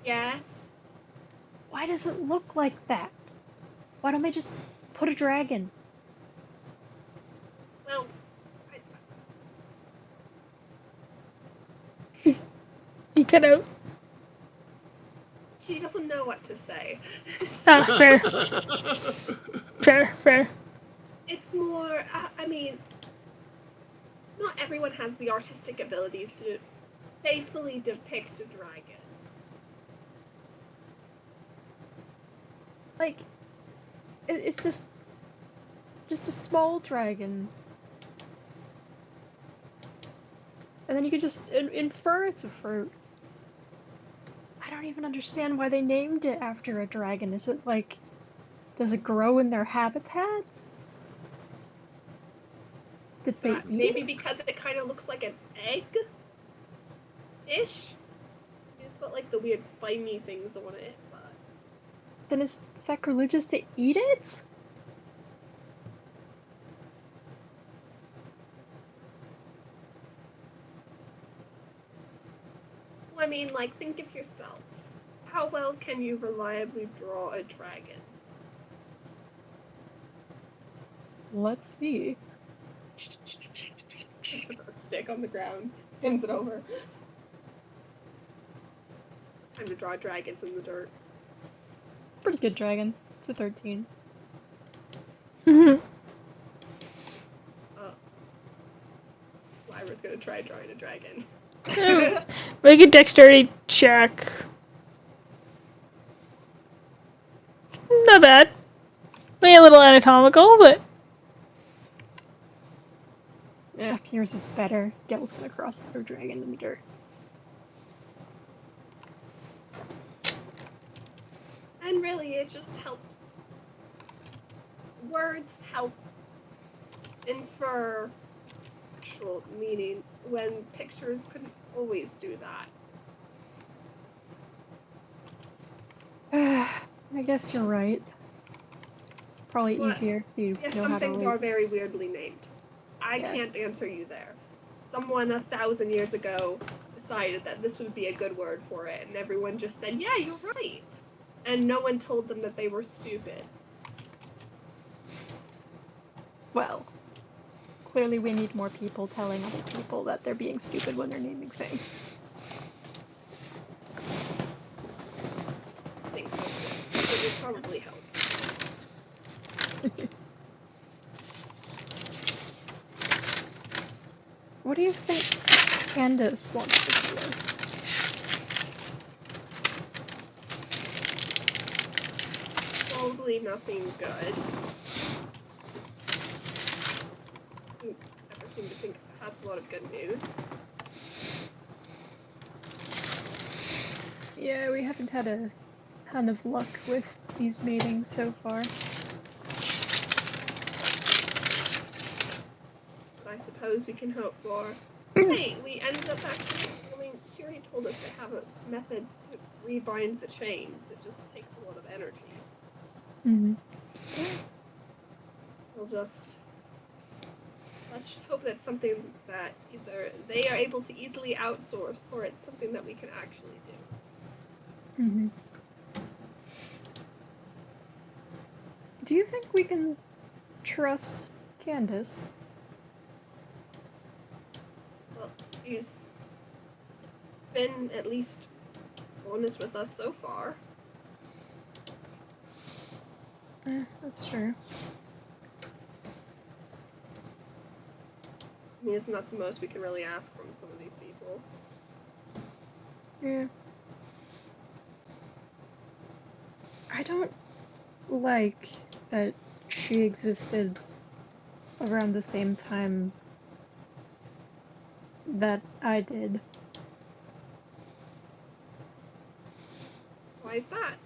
Yes. Why does it look like that? Why don't they just put a dragon? Well, You cut out. she doesn't know what to say. Ah, fair. Fair. It's more, I mean, not everyone has the artistic abilities to faithfully depict a dragon. Like, it's just a small dragon. And then you could just infer it's a fruit. I don't even understand why they named it after a dragon. Is it like, does it grow in their habitats? Did they eat Maybe it? because it kind of looks like an egg-ish? It's got like the weird spiny things on it, but... Then it's sacrilegious to eat it? Well, I mean, like, think of yourself. How well can you reliably draw a dragon? Let's see. Picks up a stick on the ground, pins it over. Time to draw dragons in the dirt. It's a pretty good dragon. It's a 13. Mm-hmm. Lyra's gonna try drawing a dragon. Make a dexterity check. Not bad. Maybe a little anatomical, but Yeah, yours is better. Gelson across the dragon in the dirt. And really, it just helps. Words help infer actual meaning when pictures couldn't always do that. I guess you're right. Probably But, easier if you yeah, know some how to things read. are very weirdly named. I Yeah. can't answer you there. Someone 1,000 years ago decided that this would be a good word for it, and everyone just said, yeah, you're right. And no one told them that they were stupid. Well, clearly we need more people telling other people that they're being stupid when they're naming things. I think so too. It would probably help. What do you think Candace wants to see us? Probably nothing good. I never seem to think it has a lot of good news. Yeah, we haven't had a ton of luck with these meetings so far. But I suppose we can hope for. Hey, we ended up actually. She already told us they have a method to rebind the chains. It just takes a lot of energy. Mm-hmm. Let's just hope that's something that either they are able to easily outsource or it's something that we can actually do. Mm-hmm. Do you think we can trust Candace? Well, she's been at least honest with us so far. That's true. I mean, it's not the most we can really ask from some of these people. Yeah. I don't like that she existed around the same time that I did. Why is that?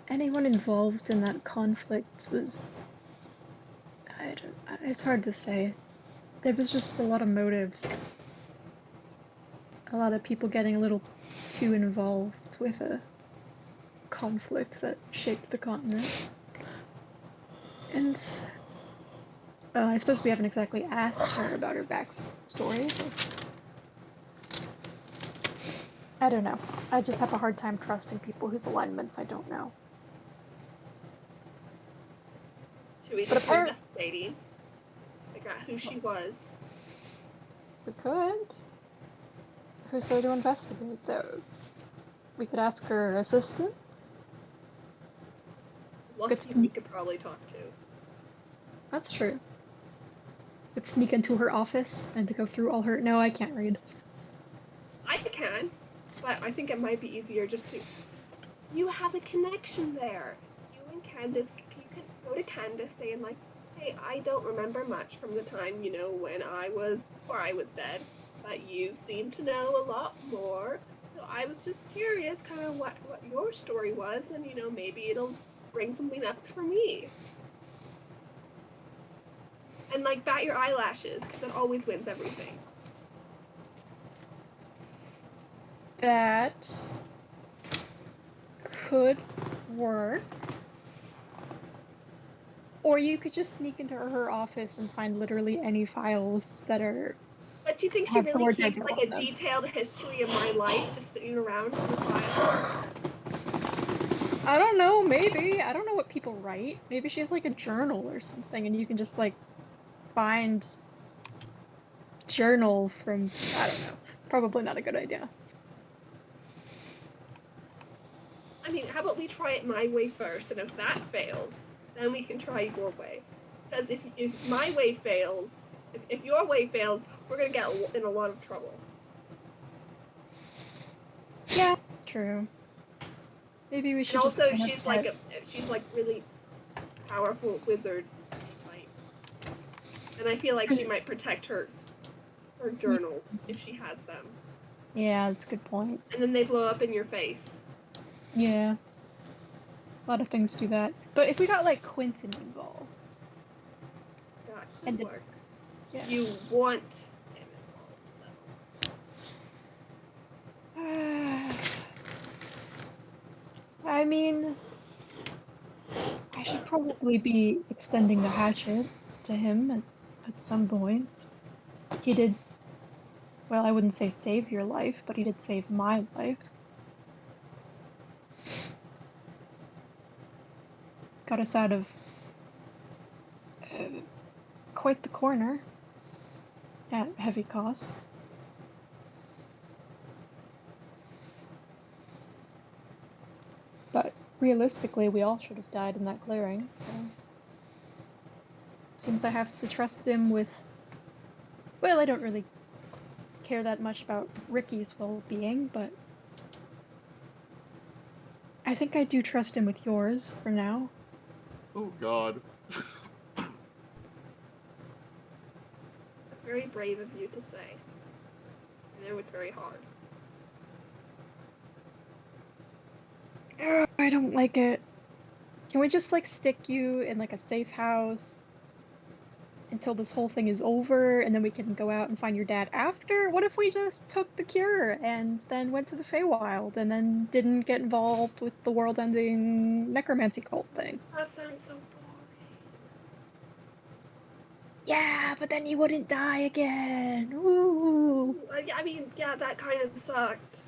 Anyone involved in that conflict was... it's hard to say. There was just a lot of motives. A lot of people getting a little too involved with a conflict that shaped the continent. And I suppose we haven't exactly asked her about her backstory, but I don't know. I just have a hard time trusting people whose alignments I don't know. Should we just investigating? Figure out who she was. We could. Who's there to investigate, though? We could ask her assistant? Lucky we could probably talk to. That's true. Could sneak into her office and to go through all her... No, I can't read. I can, but I think it might be easier just to... You have a connection there. You and Candace, you could go to Candace saying like, hey, I don't remember much from the time, you know, when I was dead, but you seem to know a lot more. So I was just curious kind of what your story was, and, you know, maybe it'll bring something up for me. And, like, bat your eyelashes, because it always wins everything. That could work. Or you could just sneak into her office and find literally any files that are... But do you think she really keeps, like, a detailed history of my life just sitting around in the files? I don't know, maybe. I don't know what people write. Maybe she has, like, a journal or something, and you can just, like, find journal from... I don't know. Probably not a good idea. I mean, how about we try it my way first, and if that fails, then we can try your way. Because if my way fails, if your way fails, we're gonna get in a lot of trouble. Yeah, true. Maybe we should. And also, she's like really powerful wizard type, And I feel like she might protect her journals if she has them. Yeah, that's a good point. And then they blow up in your face. Yeah. A lot of things do that. But if we got like Quentin involved. That And could the- work. Yeah. You want him involved, I mean, I should probably be extending the hatchet to him at some point. He did, well, I wouldn't say save your life, but he did save my life. Got us out of quite the corner at heavy cost. But realistically, we all should have died in that clearing, so... Seems I have to trust him with... Well, I don't really care that much about Ricky's well-being, but... I think I do trust him with yours, for now. Oh, God. That's very brave of you to say. I know it's very hard. I don't like it. Can we just, like, stick you in, like, a safe house until this whole thing is over, and then we can go out and find your dad after? What if we just took the cure and then went to the Feywild and then didn't get involved with the world-ending necromancy cult thing? That sounds so boring. Yeah, but then you wouldn't die again. Ooh. I mean, yeah, that kind of sucked.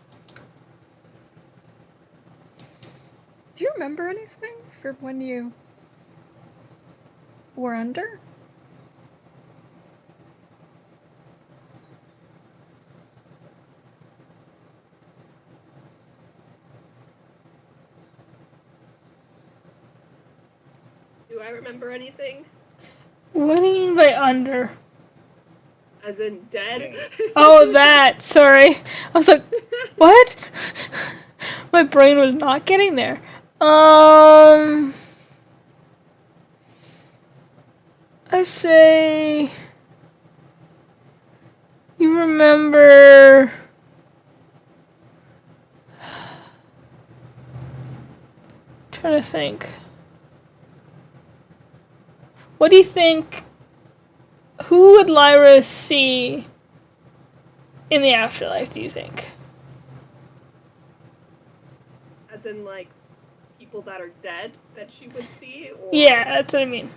Do you remember anything from when you were under? Do I remember anything? What do you mean by under? As in dead? Oh, that. Sorry. I was like, what? My brain was not getting there. I say you remember trying to think. What do you think? Who would Lyra see in the afterlife, do you think? As in, like, people that are dead that she would see? Or... Yeah, that's what I mean.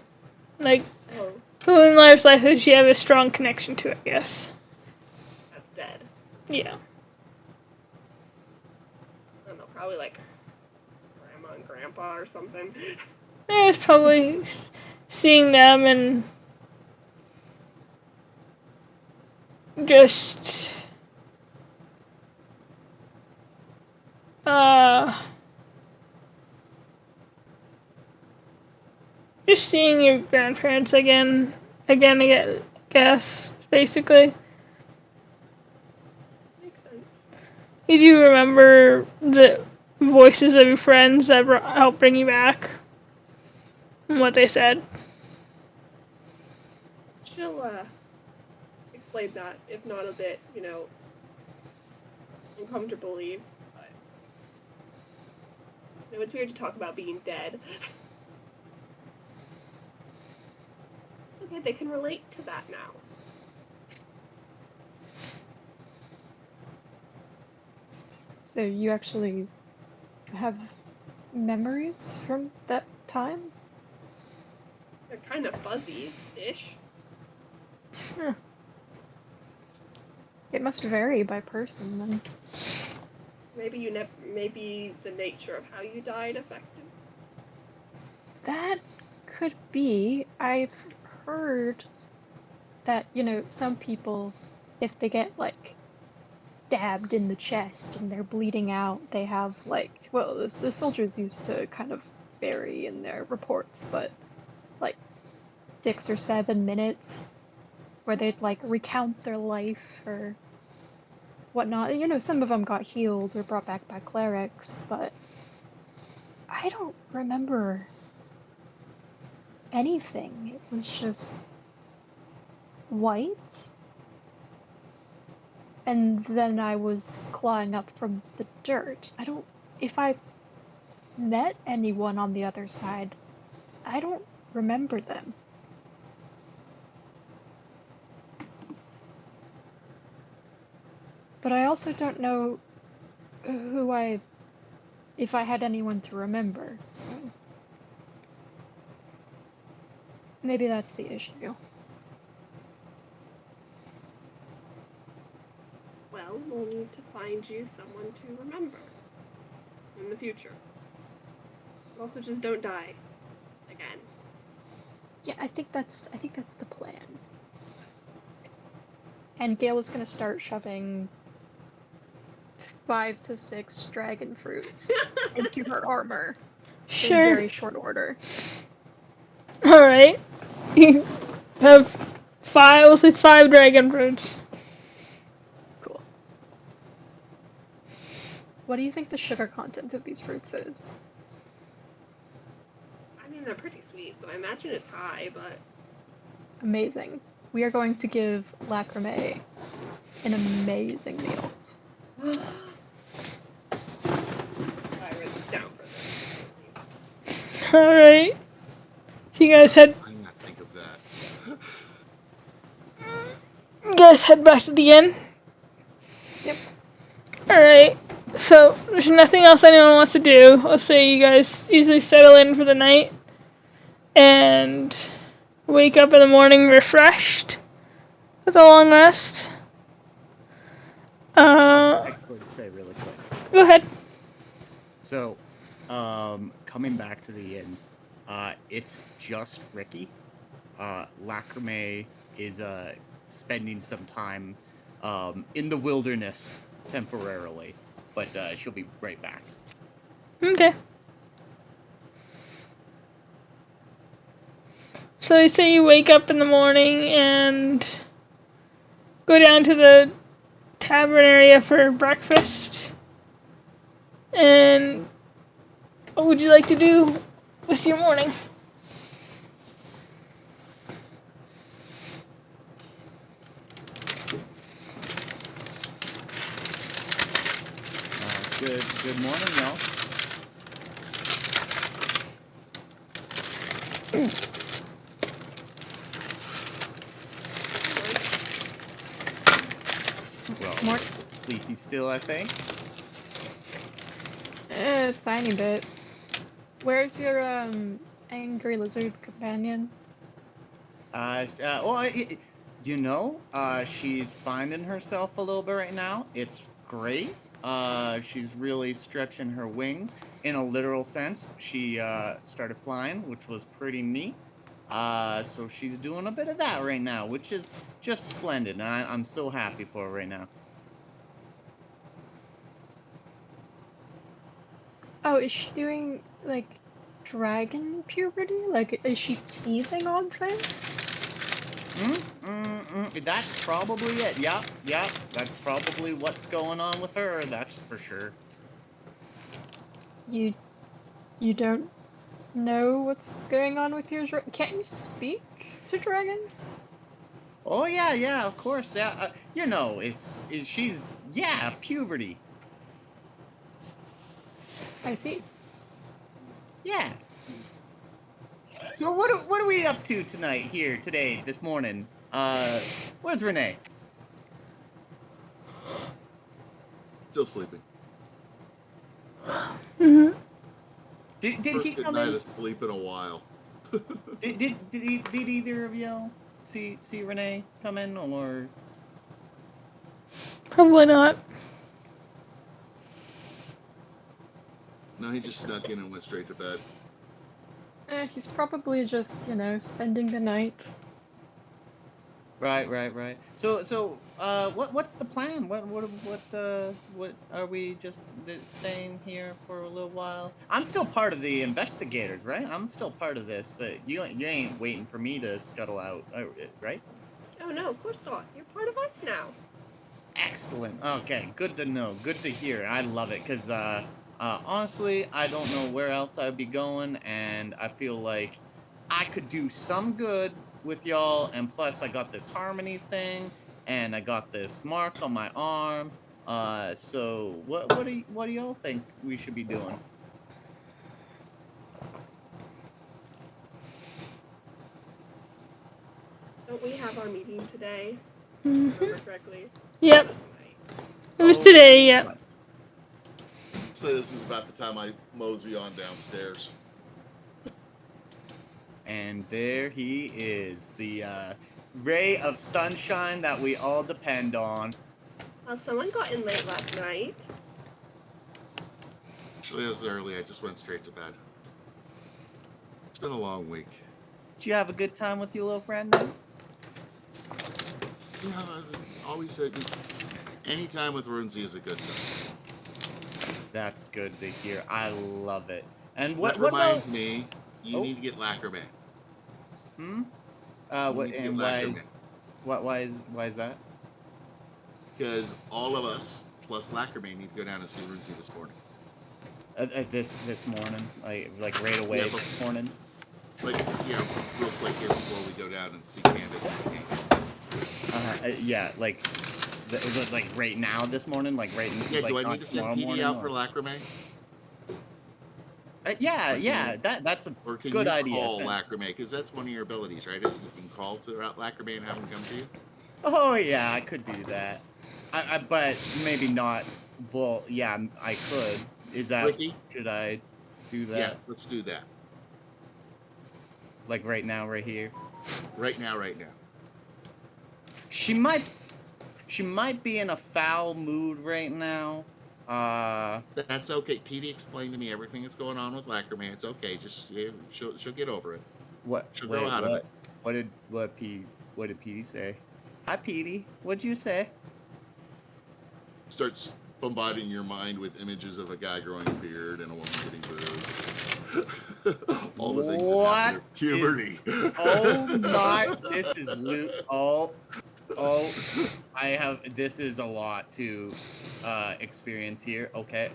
Like, Oh, who in Lyra's life does she have a strong connection to, I guess? that's dead. Yeah. I don't know, probably, like, grandma and grandpa or something. Yeah, it's probably seeing them and just just seeing your grandparents again, I guess, basically. Makes sense. Did you remember the voices of your friends that helped bring you back? And what they said? She'll, explain that, if not a bit, you know, uncomfortably, but... You know, it's weird to talk about being dead. It's okay, they can relate to that now. So you actually have memories from that time? They're kind of fuzzy-ish. It must vary by person then. Maybe maybe the nature of how you died affected. That could be. I've heard that, you know, some people, if they get, like, stabbed in the chest and they're bleeding out, they have, like, well, the soldiers used to kind of vary in their reports, but, like, 6 or 7 minutes where they'd, like, recount their life or whatnot. You know, some of them got healed or brought back by clerics, but I don't remember anything. It was just white. And then I was clawing up from the dirt. If I met anyone on the other side, I don't remember them. But I also don't know if I had anyone to remember, so maybe that's the issue. Well, we'll need to find you someone to remember in the future. But also just don't die again. Yeah, I think that's the plan. And Gale is gonna start shoving 5 to 6 dragon fruits into her armor in Sure. very short order. All right. You have 5. We'll say 5 dragon fruits. Cool. What do you think the sugar content of these fruits is? I mean, they're pretty sweet, so I imagine it's high, but... Amazing. We are going to give Lacrame an amazing meal. I was down for this. All right. So you guys head. I did not think of that. You guys head back to the inn. Yep. All right. So there's nothing else anyone wants to do. Let's say you guys easily settle in for the night and wake up in the morning refreshed with a long rest. I could say really quick. Go ahead. So, coming back to the inn, it's just Ricky. Lacrame is spending some time in the wilderness temporarily, but she'll be right back. Okay. So you say you wake up in the morning and go down to the tavern area for breakfast. And what would you like to do with your morning? Good morning, y'all. Well, sleepy still, I think. Tiny bit. Where's your angry lizard companion? She's finding herself a little bit right now. It's great. She's really stretching her wings. In a literal sense, she started flying, which was pretty neat. So she's doing a bit of that right now, which is just splendid. And I'm so happy for her right now. Oh, is she doing, like, dragon puberty? Like, is she teething on things? That's probably it. Yep. That's probably what's going on with her. That's for sure. You don't know what's going on with yours? Can't you speak to dragons? Oh yeah, of course. Yeah, she's puberty. I see. Yeah. So what are we up to tonight today, this morning? Where's Renee? Still sleeping. Mm-hmm. Did First he good come night in? of sleep in a while. Did either of y'all see Renee come in, or? Probably not. No, he just snuck in and went straight to bed. He's probably just, spending the night. Right. So, what's the plan? What are we just staying here for a little while? I'm still part of the investigators, right? I'm still part of this. You ain't waiting for me to scuttle out, right? Oh no, of course not. You're part of us now. Excellent. Okay, good to know. Good to hear. I love it, because honestly, I don't know where else I'd be going, and I feel like I could do some good with y'all, and plus I got this harmony thing, and I got this mark on my arm. So what do y'all think we should be doing? Don't we have our meeting today? Hmm. Remember correctly? Yep. Tonight. It was today. Yep. right. So this is about the time I mosey on downstairs. And there he is, the ray of sunshine that we all depend on. Well, someone got in late last night. Actually, it was early. I just went straight to bed. It's been a long week. Did you have a good time with your little friend then? Yeah, I always said any time with Runzi is a good time. That's good to hear. I love it. And That what reminds else? me, you Oh. need to get Lacquerman. Hmm? You What need to get and Lacquerman. why is that? Because all of us, plus Lacquerman, need to go down and see Runzi this morning. This morning, like right away Yeah, this morning. Like, real quick here before we go down and see Candace. Yeah, like right now this morning, like Yeah, like do I not need to send tomorrow PD morning, out or for Lacquerman? yeah, that's a Or can good you idea. call Lacquerman? Because that's one of your abilities, right? Is you can call to Lacquerman and have him come to you? Oh yeah, I could do that. But maybe not. Well, yeah, I could. Is that Ricky? should I do that? Yeah, let's do that. Like right now, right here. Right now. She might be in a foul mood right now. That's okay. PD explained to me everything that's going on with Lacquerman. It's okay. Just she'll get over it. What? She'll grow Wait, out of what? it. What did Petey say? Hi, Petey. What'd you say? Starts bombarding your mind with images of a guy growing a beard and a woman getting boobs. All the things that happen at puberty. Oh my! This is Luke. Oh, I have. This is a lot to experience here. Okay.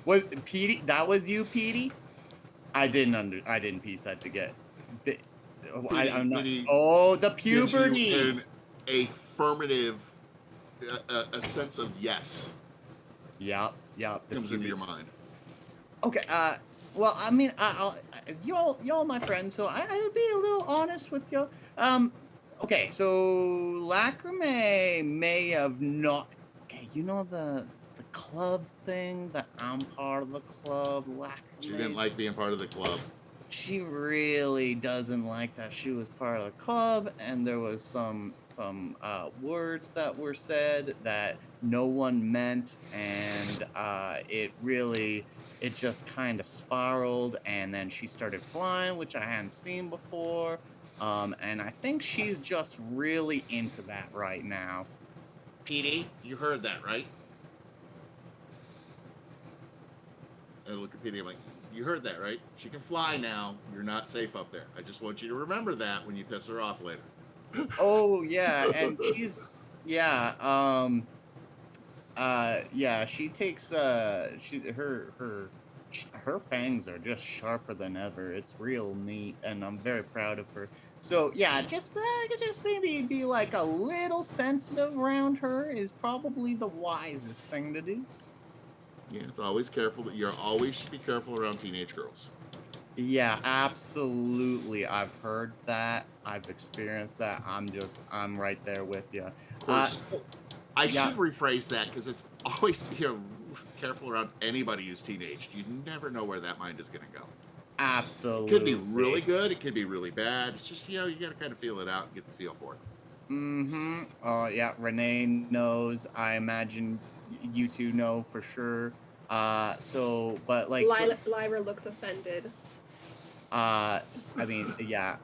Was Petey? That was you, Petey? I didn't piece that together. I'm not. PD Oh, the gives you puberty. an affirmative, a sense of yes Yep. The comes into puberty. your mind. Okay. Well, I mean, y'all my friends, so I'll be a little honest with you. Okay. So Lacrame may have not. Okay, you know the club thing that I'm part of the club. She didn't Lacrame. like being part of the club. She really doesn't like that she was part of the club, and there was some words that were said that no one meant, and it just kind of spiraled, and then she started flying, which I hadn't seen before. And I think she's just really into that right now. PD, you heard that, right? I look at PD, I'm like, you heard that, right? She can fly now. You're not safe up there. I just want you to remember that when you piss her off later. Oh yeah, and she's yeah, yeah, she takes her fangs are just sharper than ever. It's real neat, and I'm very proud of her. So yeah, just maybe be like a little sensitive around her is probably the wisest thing to do. Yeah, it's always careful. You always should be careful around teenage girls. Yeah, absolutely. I've heard that. I've experienced that. I'm right there with you. Of course, So I yeah, should rephrase that because it's always careful around anybody who's teenaged. You never know where that mind is going to go. It could be absolutely. really good. It could be really bad. It's just you got to kind of feel it out and get the feel for it. Mm-hmm. Oh yeah, Renee knows. I imagine you two know for sure. But like, Lyra looks offended. I mean, yeah.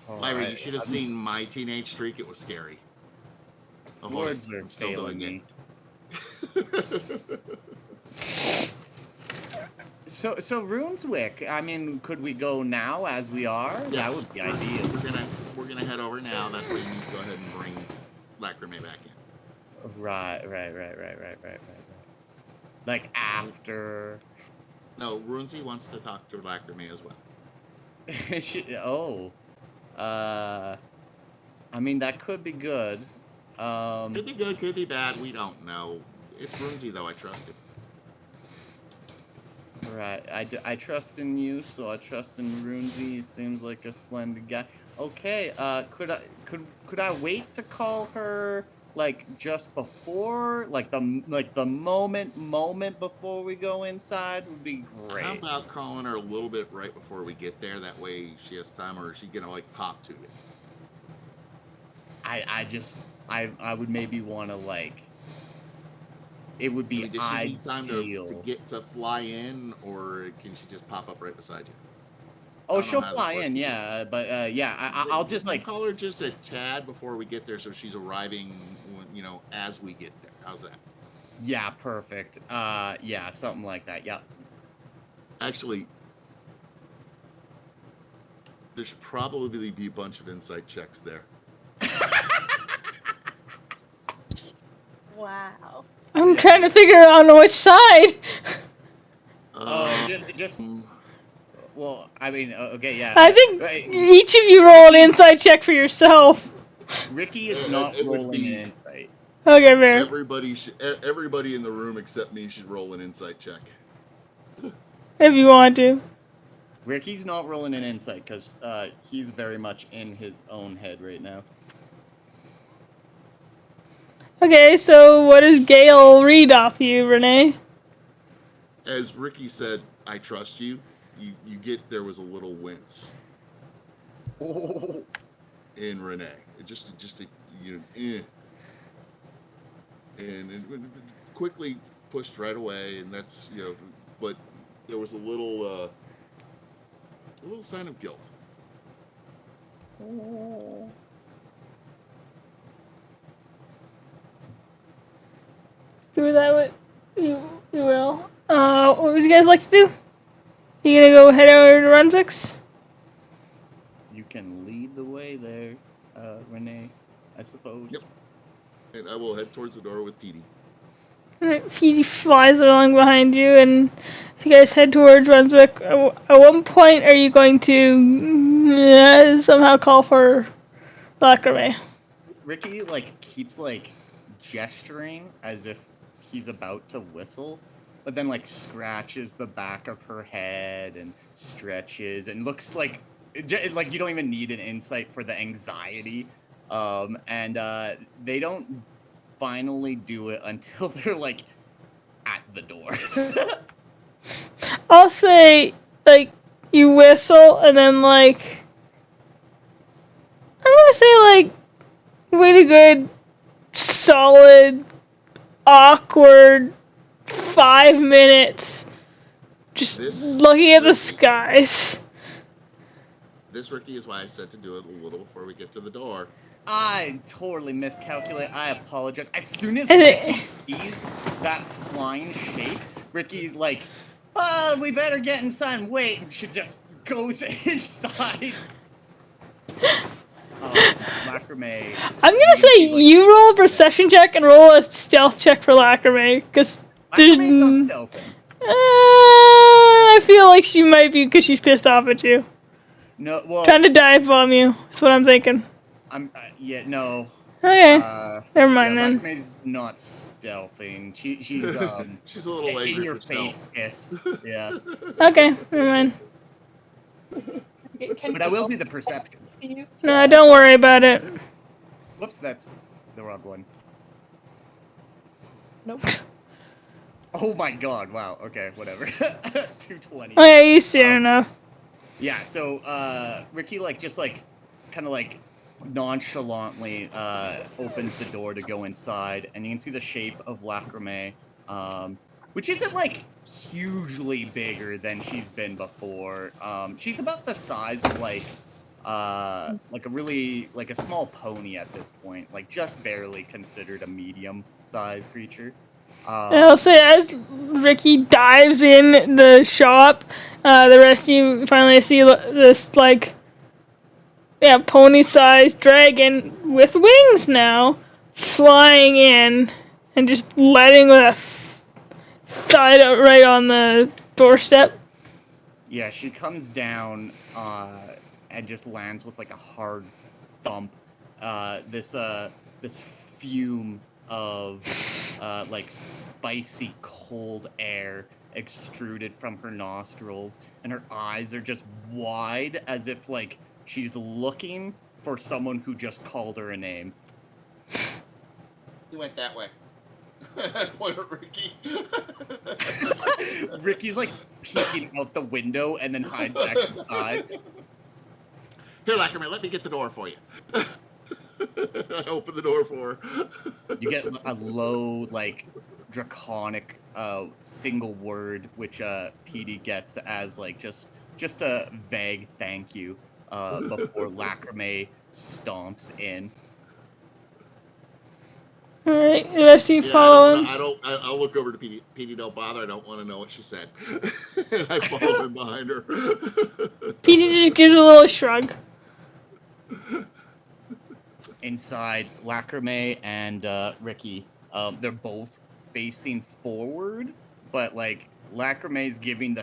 Lyra, you should have seen my teenage streak. It was scary. Oh, words are I'm still failing doing me. So Runeswick. I mean, could we go now as we are? Yes, That would be ideal. We're gonna head over now. That's why you need to go ahead and bring Lacrame back in. Right. Like after. No, Runzi wants to talk to Lacrame as well. Oh. I mean, that could be good. Could be good, could be bad. We don't know. It's Brunsy, though. I trust him. Right. I trust in you, so I trust in Runzi. He seems like a splendid guy. Okay. Could I wait to call her like just before, like the moment before we go inside would be great. How about calling her a little bit right before we get there? That way she has time, or is she gonna like pop to it? I would maybe want to like. It would be Does she need time ideal. to get to fly in, or can she just pop up right beside you? Oh, she'll fly in, yeah. But yeah, I'll just like call her just a tad before we get there, so she's arriving, as we get there. How's that? Yeah, perfect. Yeah, something like that. Yeah. Actually, there should probably be a bunch of insight checks there. Wow. I'm trying to figure out on which side. Just. Well, I mean, okay, yeah. I think each of you roll an insight check for yourself. Ricky is not rolling an insight. Okay, fair. Everybody in the room except me should roll an insight check. If you want to. Ricky's not rolling an insight because he's very much in his own head right now. Okay, so what does Gale read off you, Renee? As Ricky said, I trust you. You get there was a little wince in Renee. And it quickly pushed right away, and that's but there was a little sign of guilt. Do that what you will. What would you guys like to do? You gonna go head over to Runswick's? You can lead the way there, Renee, I suppose. Yep. And I will head towards the door with Petey. Alright, Petey flies along behind you, and you guys head towards Brunswick. At one point, are you going to somehow call for Lacrame? Ricky, keeps, gesturing as if he's about to whistle, but then, scratches the back of her head and stretches and looks like you don't even need an insight for the anxiety. And they don't finally do it until they're, at the door. I'll say, you whistle, and then, I'm gonna say, wait a good, solid, awkward 5 minutes just looking at the skies. This, Ricky, is why I said to do it a little before we get to the door. I totally miscalculate. I apologize. As soon as Ricky sees that flying shape, Ricky, we better get inside and wait, and she just goes inside. Lacrame. I'm gonna say you roll a perception check and roll a stealth check for Lacrame, because Lacrame's not stealthing. I feel like she might be because she's pissed off at you. No, well, trying to dive bomb you. That's what I'm thinking. No. Okay. Never mind then. Lacrame's not stealthing. She's she's a little angry in your for face kiss. Yeah. Okay, never mind. But I will do the perception. No, don't worry about it. Whoops, that's the wrong one. Nope. Oh my god, wow, okay, whatever. 220. Okay, you see it enough. Yeah, so, Ricky, kind of nonchalantly, opens the door to go inside, and you can see the shape of Lacrame, which isn't, hugely bigger than she's been before. She's about the size of, a small pony at this point, just barely considered a medium-sized creature. I'll say as Ricky dives in the shop, the rest of you finally see this, pony-sized dragon with wings now, flying in and just letting a thud right on the doorstep. Yeah, she comes down and just lands with like a hard thump. This fume of like spicy cold air extruded from her nostrils, and her eyes are just wide as if like she's looking for someone who just called her a name. He went that way. Point at Ricky. Ricky's like peeking out the window and then hides back inside. Here, Lackerman, let me get the door for you. I open the door for her. You get a low, like, draconic single word, which Petey gets as like just a vague thank you before Lacrame stomps in. All right, the rest of you follow him. I'll look over to Petey. Petey, don't bother. I don't want to know what she said. And I follow him behind her. Petey just gives a little shrug. Inside, Lacrame and Ricky, they're both facing forward, but like Lacrame's giving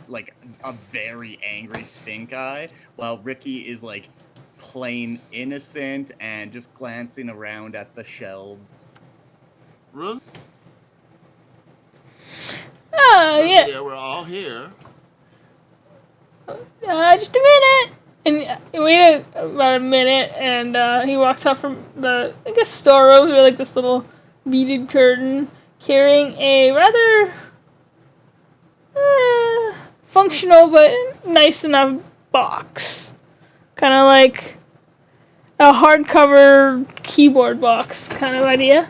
like a very angry stink eye, while Ricky is like plain innocent and just glancing around at the shelves. Run. Oh, yeah. Yeah, we're all here. Just a minute. And he waited about a minute, and he walks out from the, I guess, storeroom with like this little beaded curtain, carrying a rather functional but nice enough box. Kind of like a hardcover keyboard box kind of idea.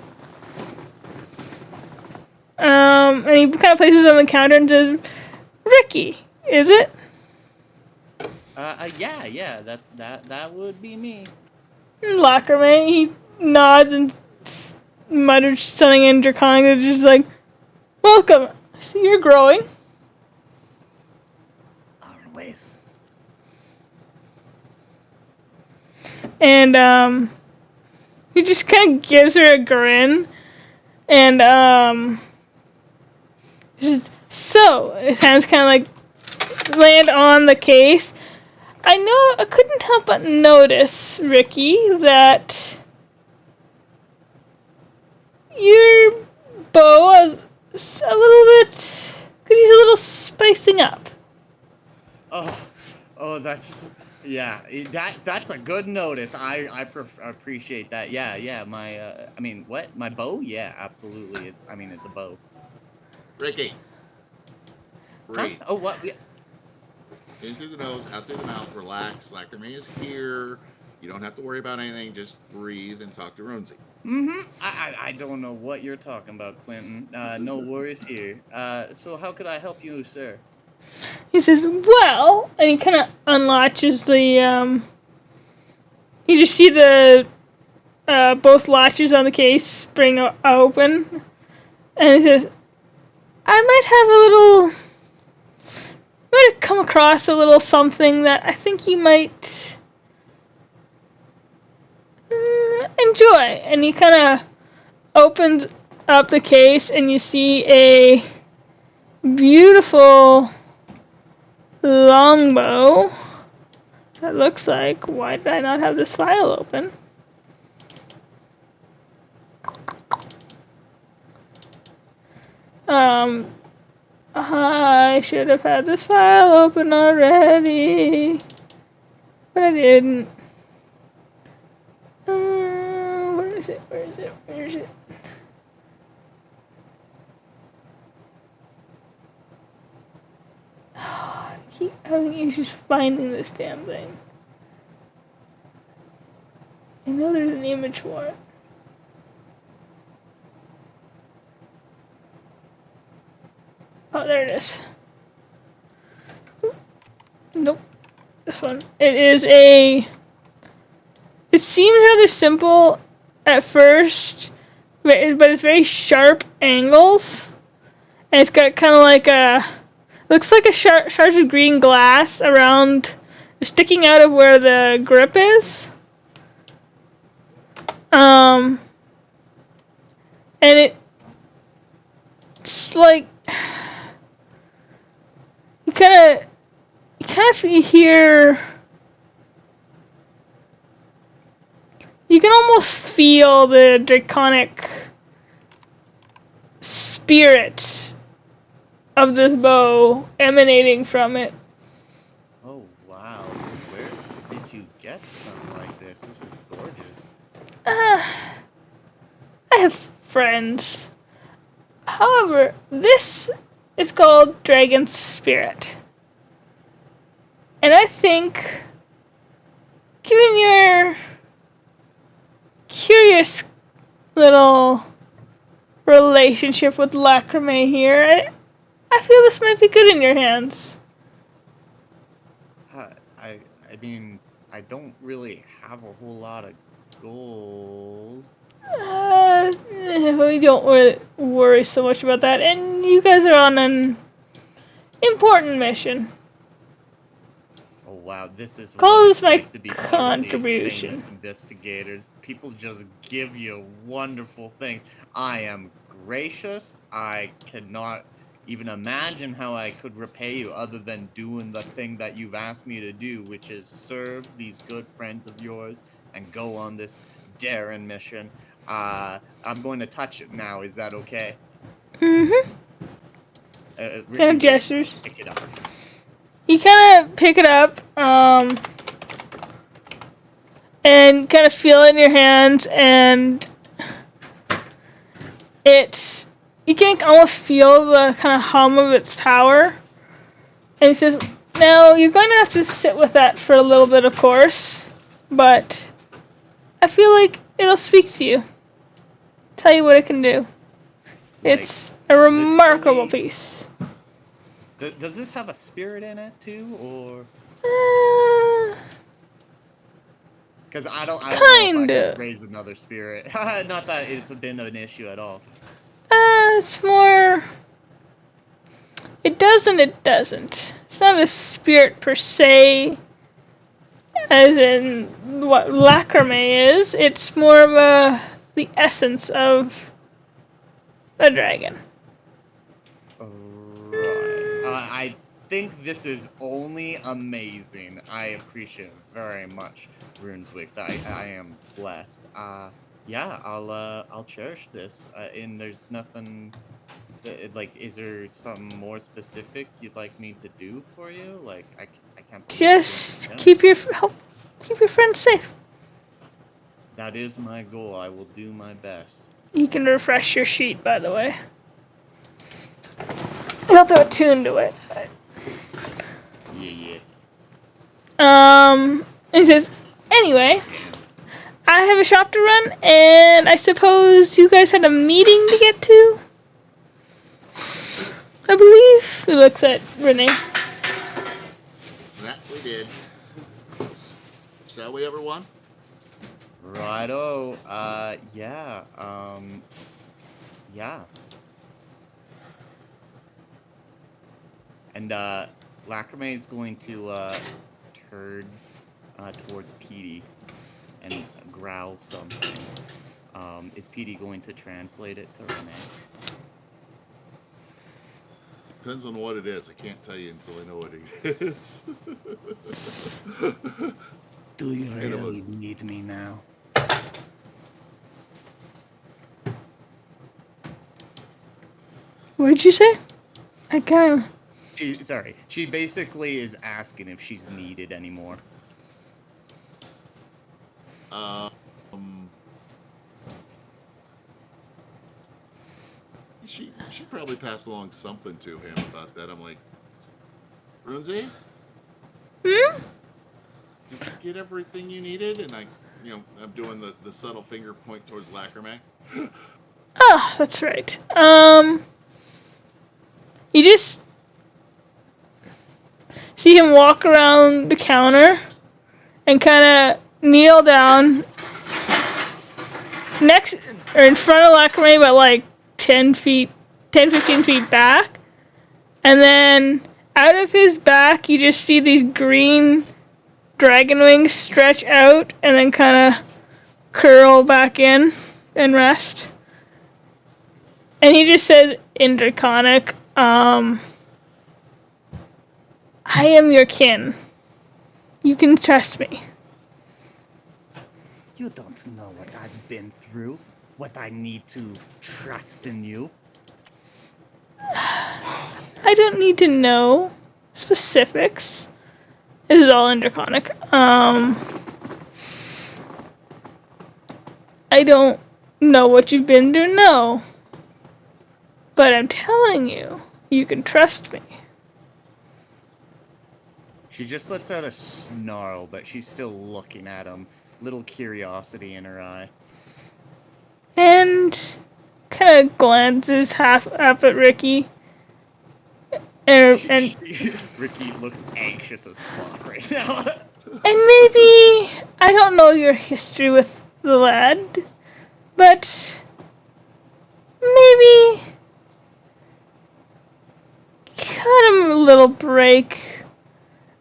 And he kind of places it on the counter and says, "Ricky, is it?" Yeah, that would be me. Lacrame, he nods and mutters something in Draconic that's just like, "Welcome. I see you're growing." Always. And he just kind of gives her a grin, and so his hands kind of like land on the case. I couldn't help but notice, Ricky, that your bow is a little bit, could use a little spicing up. Oh, that's that's a good notice. I appreciate that. Yeah. My bow? Yeah, absolutely. It's a bow. Ricky. Breathe. Huh? Oh, what? Yeah. In through the nose, out through the mouth, relax. Lacrame is here. You don't have to worry about anything. Just breathe and talk to Ronesy. I don't know what you're talking about, Quentin. No worries here. So how could I help you, sir? He says, "Well," and he kind of unlatches the, you just see the, both latches on the case spring open, and he says, "I might have come across a little something that I think you might enjoy." And he kind of opens up the case, and you see a beautiful longbow. That looks like, why did I not have this file open? I should have had this file open already, but I didn't. Where is it? I keep having issues finding this damn thing. I know there's an image for it. Oh, there it is. Nope. This one. It seems rather simple at first, but it's very sharp angles. And it's got kind of like looks like a shards of green glass around, sticking out of where the grip is. And it's like, you kind of kind of hear... You can almost feel the draconic spirit of this bow emanating from it. Oh, wow. Where did you get something like this? This is gorgeous. I have friends. However, this is called Dragon Spirit. And I think, given your curious little relationship with Lacrame here, I feel this might be good in your hands. I mean, I don't really have a whole lot of gold. We don't worry so much about that, and you guys are on an important mission. Oh wow, this is Call what this it's my like to be part of the contribution. famous investigators. People just give you wonderful things. I am gracious. I cannot even imagine how I could repay you other than doing the thing that you've asked me to do, which is serve these good friends of yours and go on this daring mission. I'm going to touch it now. Is that okay? Mm-hmm. Ricky Kind of will gestures. pick it up. You kind of pick it up, and kind of feel it in your hands, and you can almost feel the kind of hum of its power. And he says, now, you're going to have to sit with that for a little bit, of course, but I feel like it'll speak to you. Tell you what it can do. It's a remarkable piece. Does this have a spirit in it, too, or...? Because I don't know if I can raise another spirit. Not that it's been an issue at all. It's more... It does and it doesn't. It's not a spirit per se, as in what Lacrame is. It's more of the essence of a dragon. Right. I think this is only amazing. I appreciate it very much, Runeswick. I am blessed. Yeah, I'll cherish this. And there's nothing, like, is there something more specific you'd like me to do for you? Like, I can't. Just keep your friends safe. That is my goal. I will do my best. You can refresh your sheet, by the way. You have to attune to it. But... Yeah. It says, anyway, I have a shop to run, and I suppose you guys had a meeting to get to? I believe. He looks at Renee. That we did. Shall we, everyone? Righto. Yeah. Yeah. And Lacrame is going to turn towards Petey and growl something. Is Petey going to translate it to Renee? Depends on what it is. I can't tell you until I know what it is. Do you really need me now? What'd you say? I kind of... She basically is asking if she's needed anymore. She probably passed along something to him about that. I'm like, Runze? Hmm? Did you get everything you needed? And I'm doing the subtle finger point towards Lacrame. Oh, that's right. You just see him walk around the counter and kind of kneel down next or in front of Lacrame, but like 10, 15 feet back. And then out of his back, you just see these green dragon wings stretch out and then kind of curl back in and rest. And he just says in Draconic, I am your kin. You can trust me. You don't know what I've been through, what I need to trust in you. I don't need to know specifics. This is all in Draconic. I don't know what you've been through, no. But I'm telling you, you can trust me. She just lets out a snarl, but she's still looking at him. Little curiosity in her eye. And kind of glances half up at Ricky. And Ricky looks anxious as fuck right now. and maybe, I don't know your history with the lad, but maybe cut him a little break.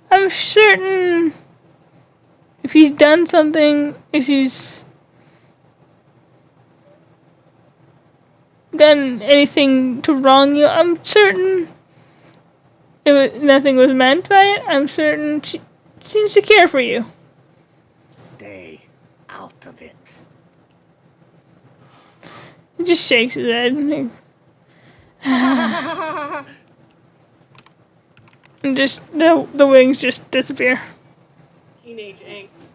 I'm certain if he's done something, if he's done anything to wrong you, I'm certain nothing was meant by it. I'm certain she seems to care for you. Stay out of it. He just shakes his head. And just the wings just disappear. Teenage angst.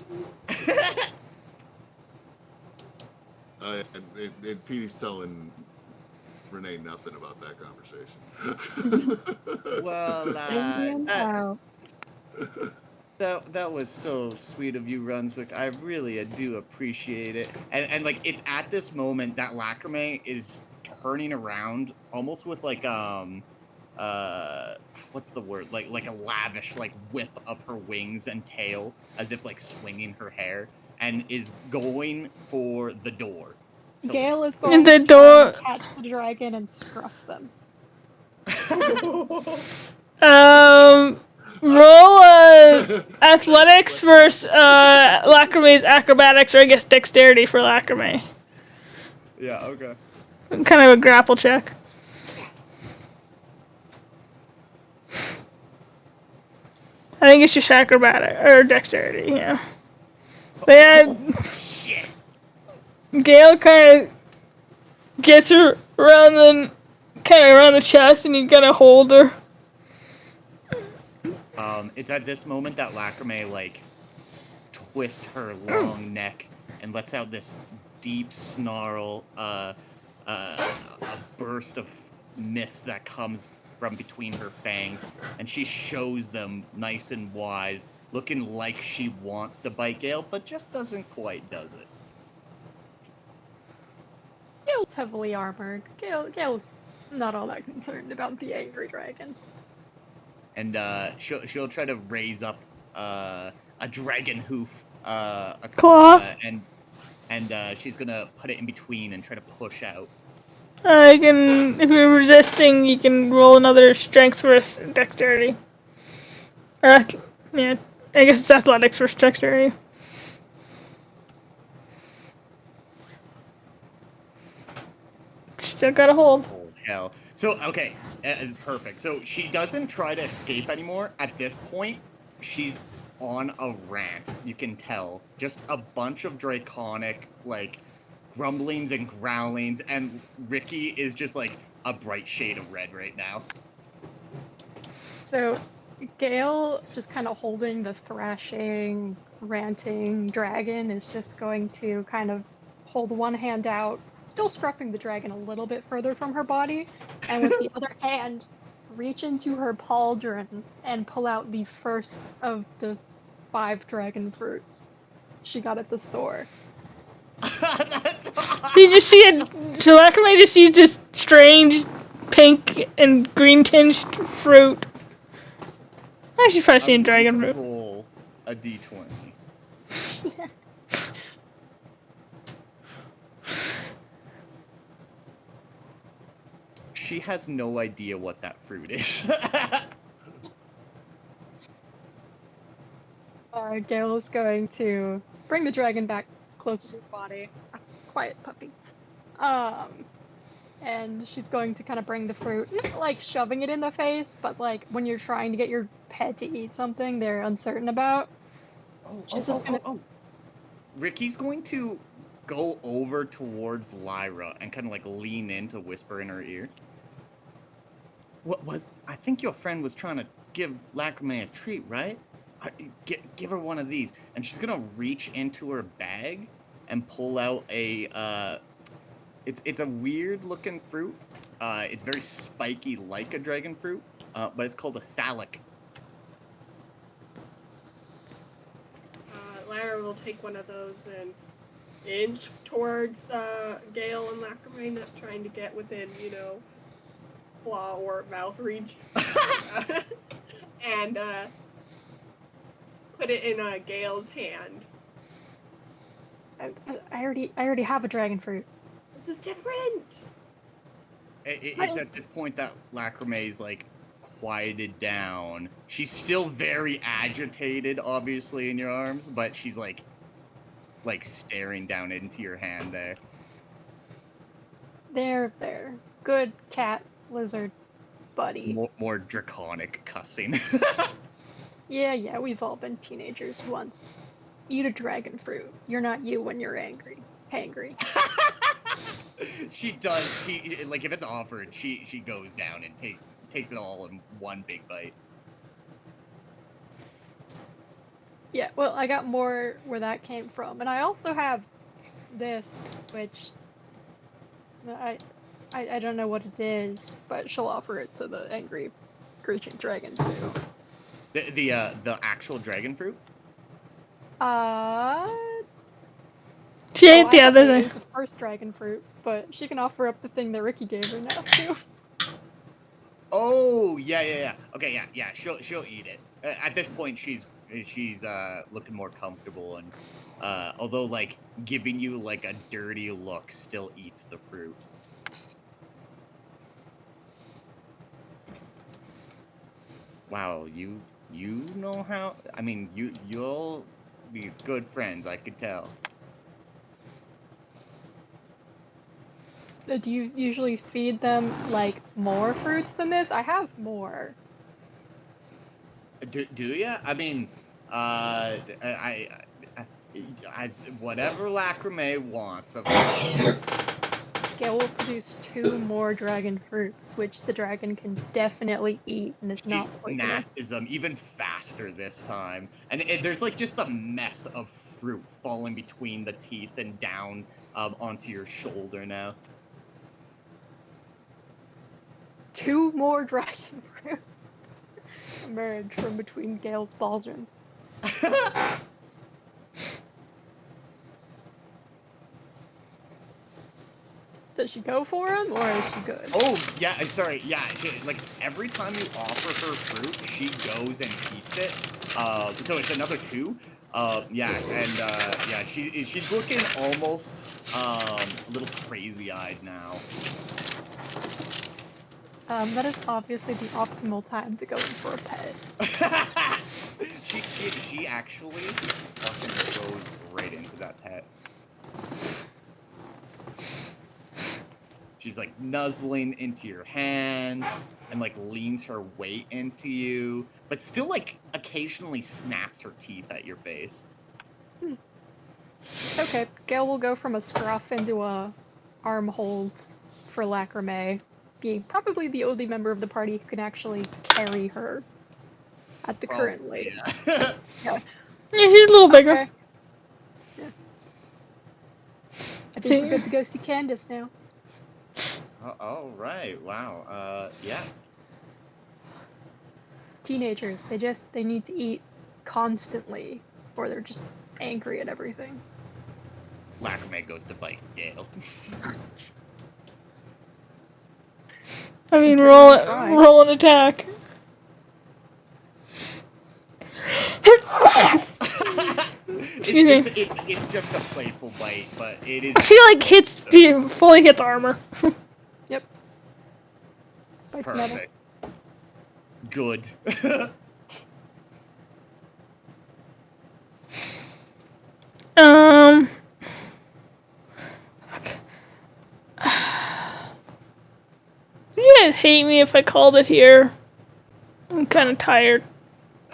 And Petey's telling Renee nothing about that conversation. Well, that was so sweet of you, Runswick. I really do appreciate it. And like, it's at this moment that Lacrime is turning around, almost with like what's the word? Like a lavish like whip of her wings and tail, as if like swinging her hair, and is going for the door. Gale is going The to door. catch the dragon and scruff them. Roll athletics versus Lacrime's acrobatics, or I guess dexterity for Lacrime. Yeah, okay. Kind of a grapple check. I think it's just acrobatic or dexterity, yeah. But yeah, Shit. Gale kind of gets her around the chest, and you gotta hold her. It's at this moment that Lacrime like twists her long neck and lets out this deep snarl, a burst of mist that comes from between her fangs, and she shows them nice and wide, looking like she wants to bite Gale, but just doesn't quite, does it? Gale's heavily armored. Gale's not all that concerned about the angry dragon. And she'll try to raise up a dragon hoof, a Claw. and she's gonna put it in between and try to push out. If you're resisting, you can roll another strength versus dexterity. Yeah, I guess it's athletics versus dexterity. Still got a hold. Oh, hell. So, okay, perfect. So she doesn't try to escape anymore. At this point, she's on a rant, you can tell. Just a bunch of draconic, like, grumblings and growlings, and Ricky is just, like, a bright shade of red right now. So, Gale, just kind of holding the thrashing, ranting dragon, is just going to kind of hold one hand out, still scruffing the dragon a little bit further from her body, and with the other hand, reach into her pauldron and pull out the first of the 5 dragon fruits she got at the store. You just see so Lacrime just sees this strange pink and green tinged fruit. I should probably seen dragon fruit. Roll a d20. She has no idea what that fruit is. Gale is going to bring the dragon back closer to the body. Quiet puppy. And she's going to kind of bring the fruit, not like shoving it in the face, but like when you're trying to get your pet to eat something they're uncertain about. She's just gonna. Ricky's going to go over towards Lyra and kind of like lean in to whisper in her ear. I think your friend was trying to give Lacrime a treat, right? Give her one of these. And she's gonna reach into her bag and pull out a, it's a weird looking fruit. It's very spiky like a dragon fruit, but it's called a salic. Lyra will take one of those and inch towards Gale and Lacrime, not trying to get within, claw or mouth reach. And put it in Gale's hand. I already have a dragon fruit. This is different. It's at this point that Lacrime's like quieted down. She's still very agitated, obviously, in your arms, but she's like staring down into your hand there. There. Good cat lizard buddy. More draconic cussing. Yeah, we've all been teenagers once. Eat a dragon fruit. You're not you when you're hangry. She does. She like if it's offered, she goes down and takes it all in one big bite. Yeah, well, I got more where that came from, and I also have this, which I don't know what it is, but she'll offer it to the angry, screeching dragon too. The actual dragon fruit. She ate the other thing. The first dragon fruit, but she can offer up the thing that Ricky gave her now too. Oh yeah. Okay, yeah. She'll eat it. At this point, she's looking more comfortable, and although like giving you like a dirty look, still eats the fruit. Wow, you know how? I mean, you'll be good friends. I could tell. Do you usually feed them like more fruits than this? I have more. Do you? I mean, as whatever Lacrime wants. Of course. Gale will produce 2 more dragon fruits, which the dragon can definitely eat, and it's not poisonous. She snapps them even faster this time, and there's like just a mess of fruit falling between the teeth and down onto your shoulder now. 2 more dragon fruits emerge from between Gale's pauldrons. Does she go for him, or is she good? Oh, yeah, sorry, yeah, like, every time you offer her fruit, she goes and eats it, so it's another 2, yeah, and, yeah, she's looking almost, a little crazy-eyed now. That is obviously the optimal time to go in for a pet. She actually fucking goes right into that pet. She's like nuzzling into your hand and like leans her weight into you, but still like occasionally snaps her teeth at your face. Okay, Gale will go from a scruff into a arm hold for Lacrime, being probably the only member of the party who can actually carry her at the current weight. Yeah. Yeah. Yeah, she's a little bigger. Okay. Yeah. I think we're good to go see Candace now. Oh, right. Wow. Yeah. Teenagers, they need to eat constantly, or they're just angry at everything. Lacrime goes to bite Gale. I mean, roll an attack. It's just a playful bite, but it is. She like fully hits armor. Yep. Bites metal. Perfect. Good. You guys hate me if I called it here. I'm kind of tired.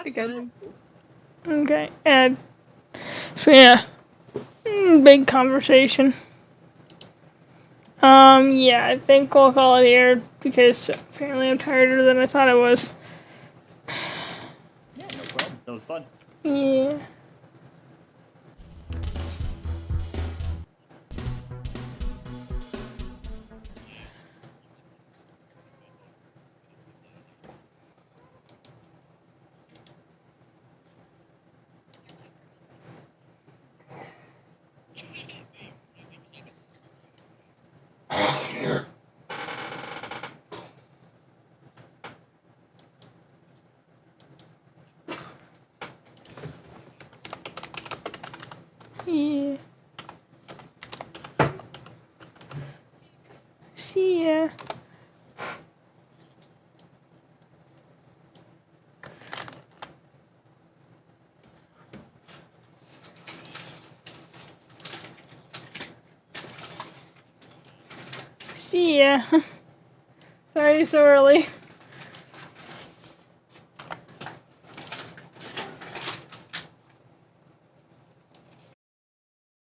Be good. fine. Okay, and so yeah, big conversation. Yeah, I think we'll call it here because apparently I'm tireder than I thought I was. Yeah, no problem. That was fun. Yeah. Yeah. See ya. See ya. Sorry so early.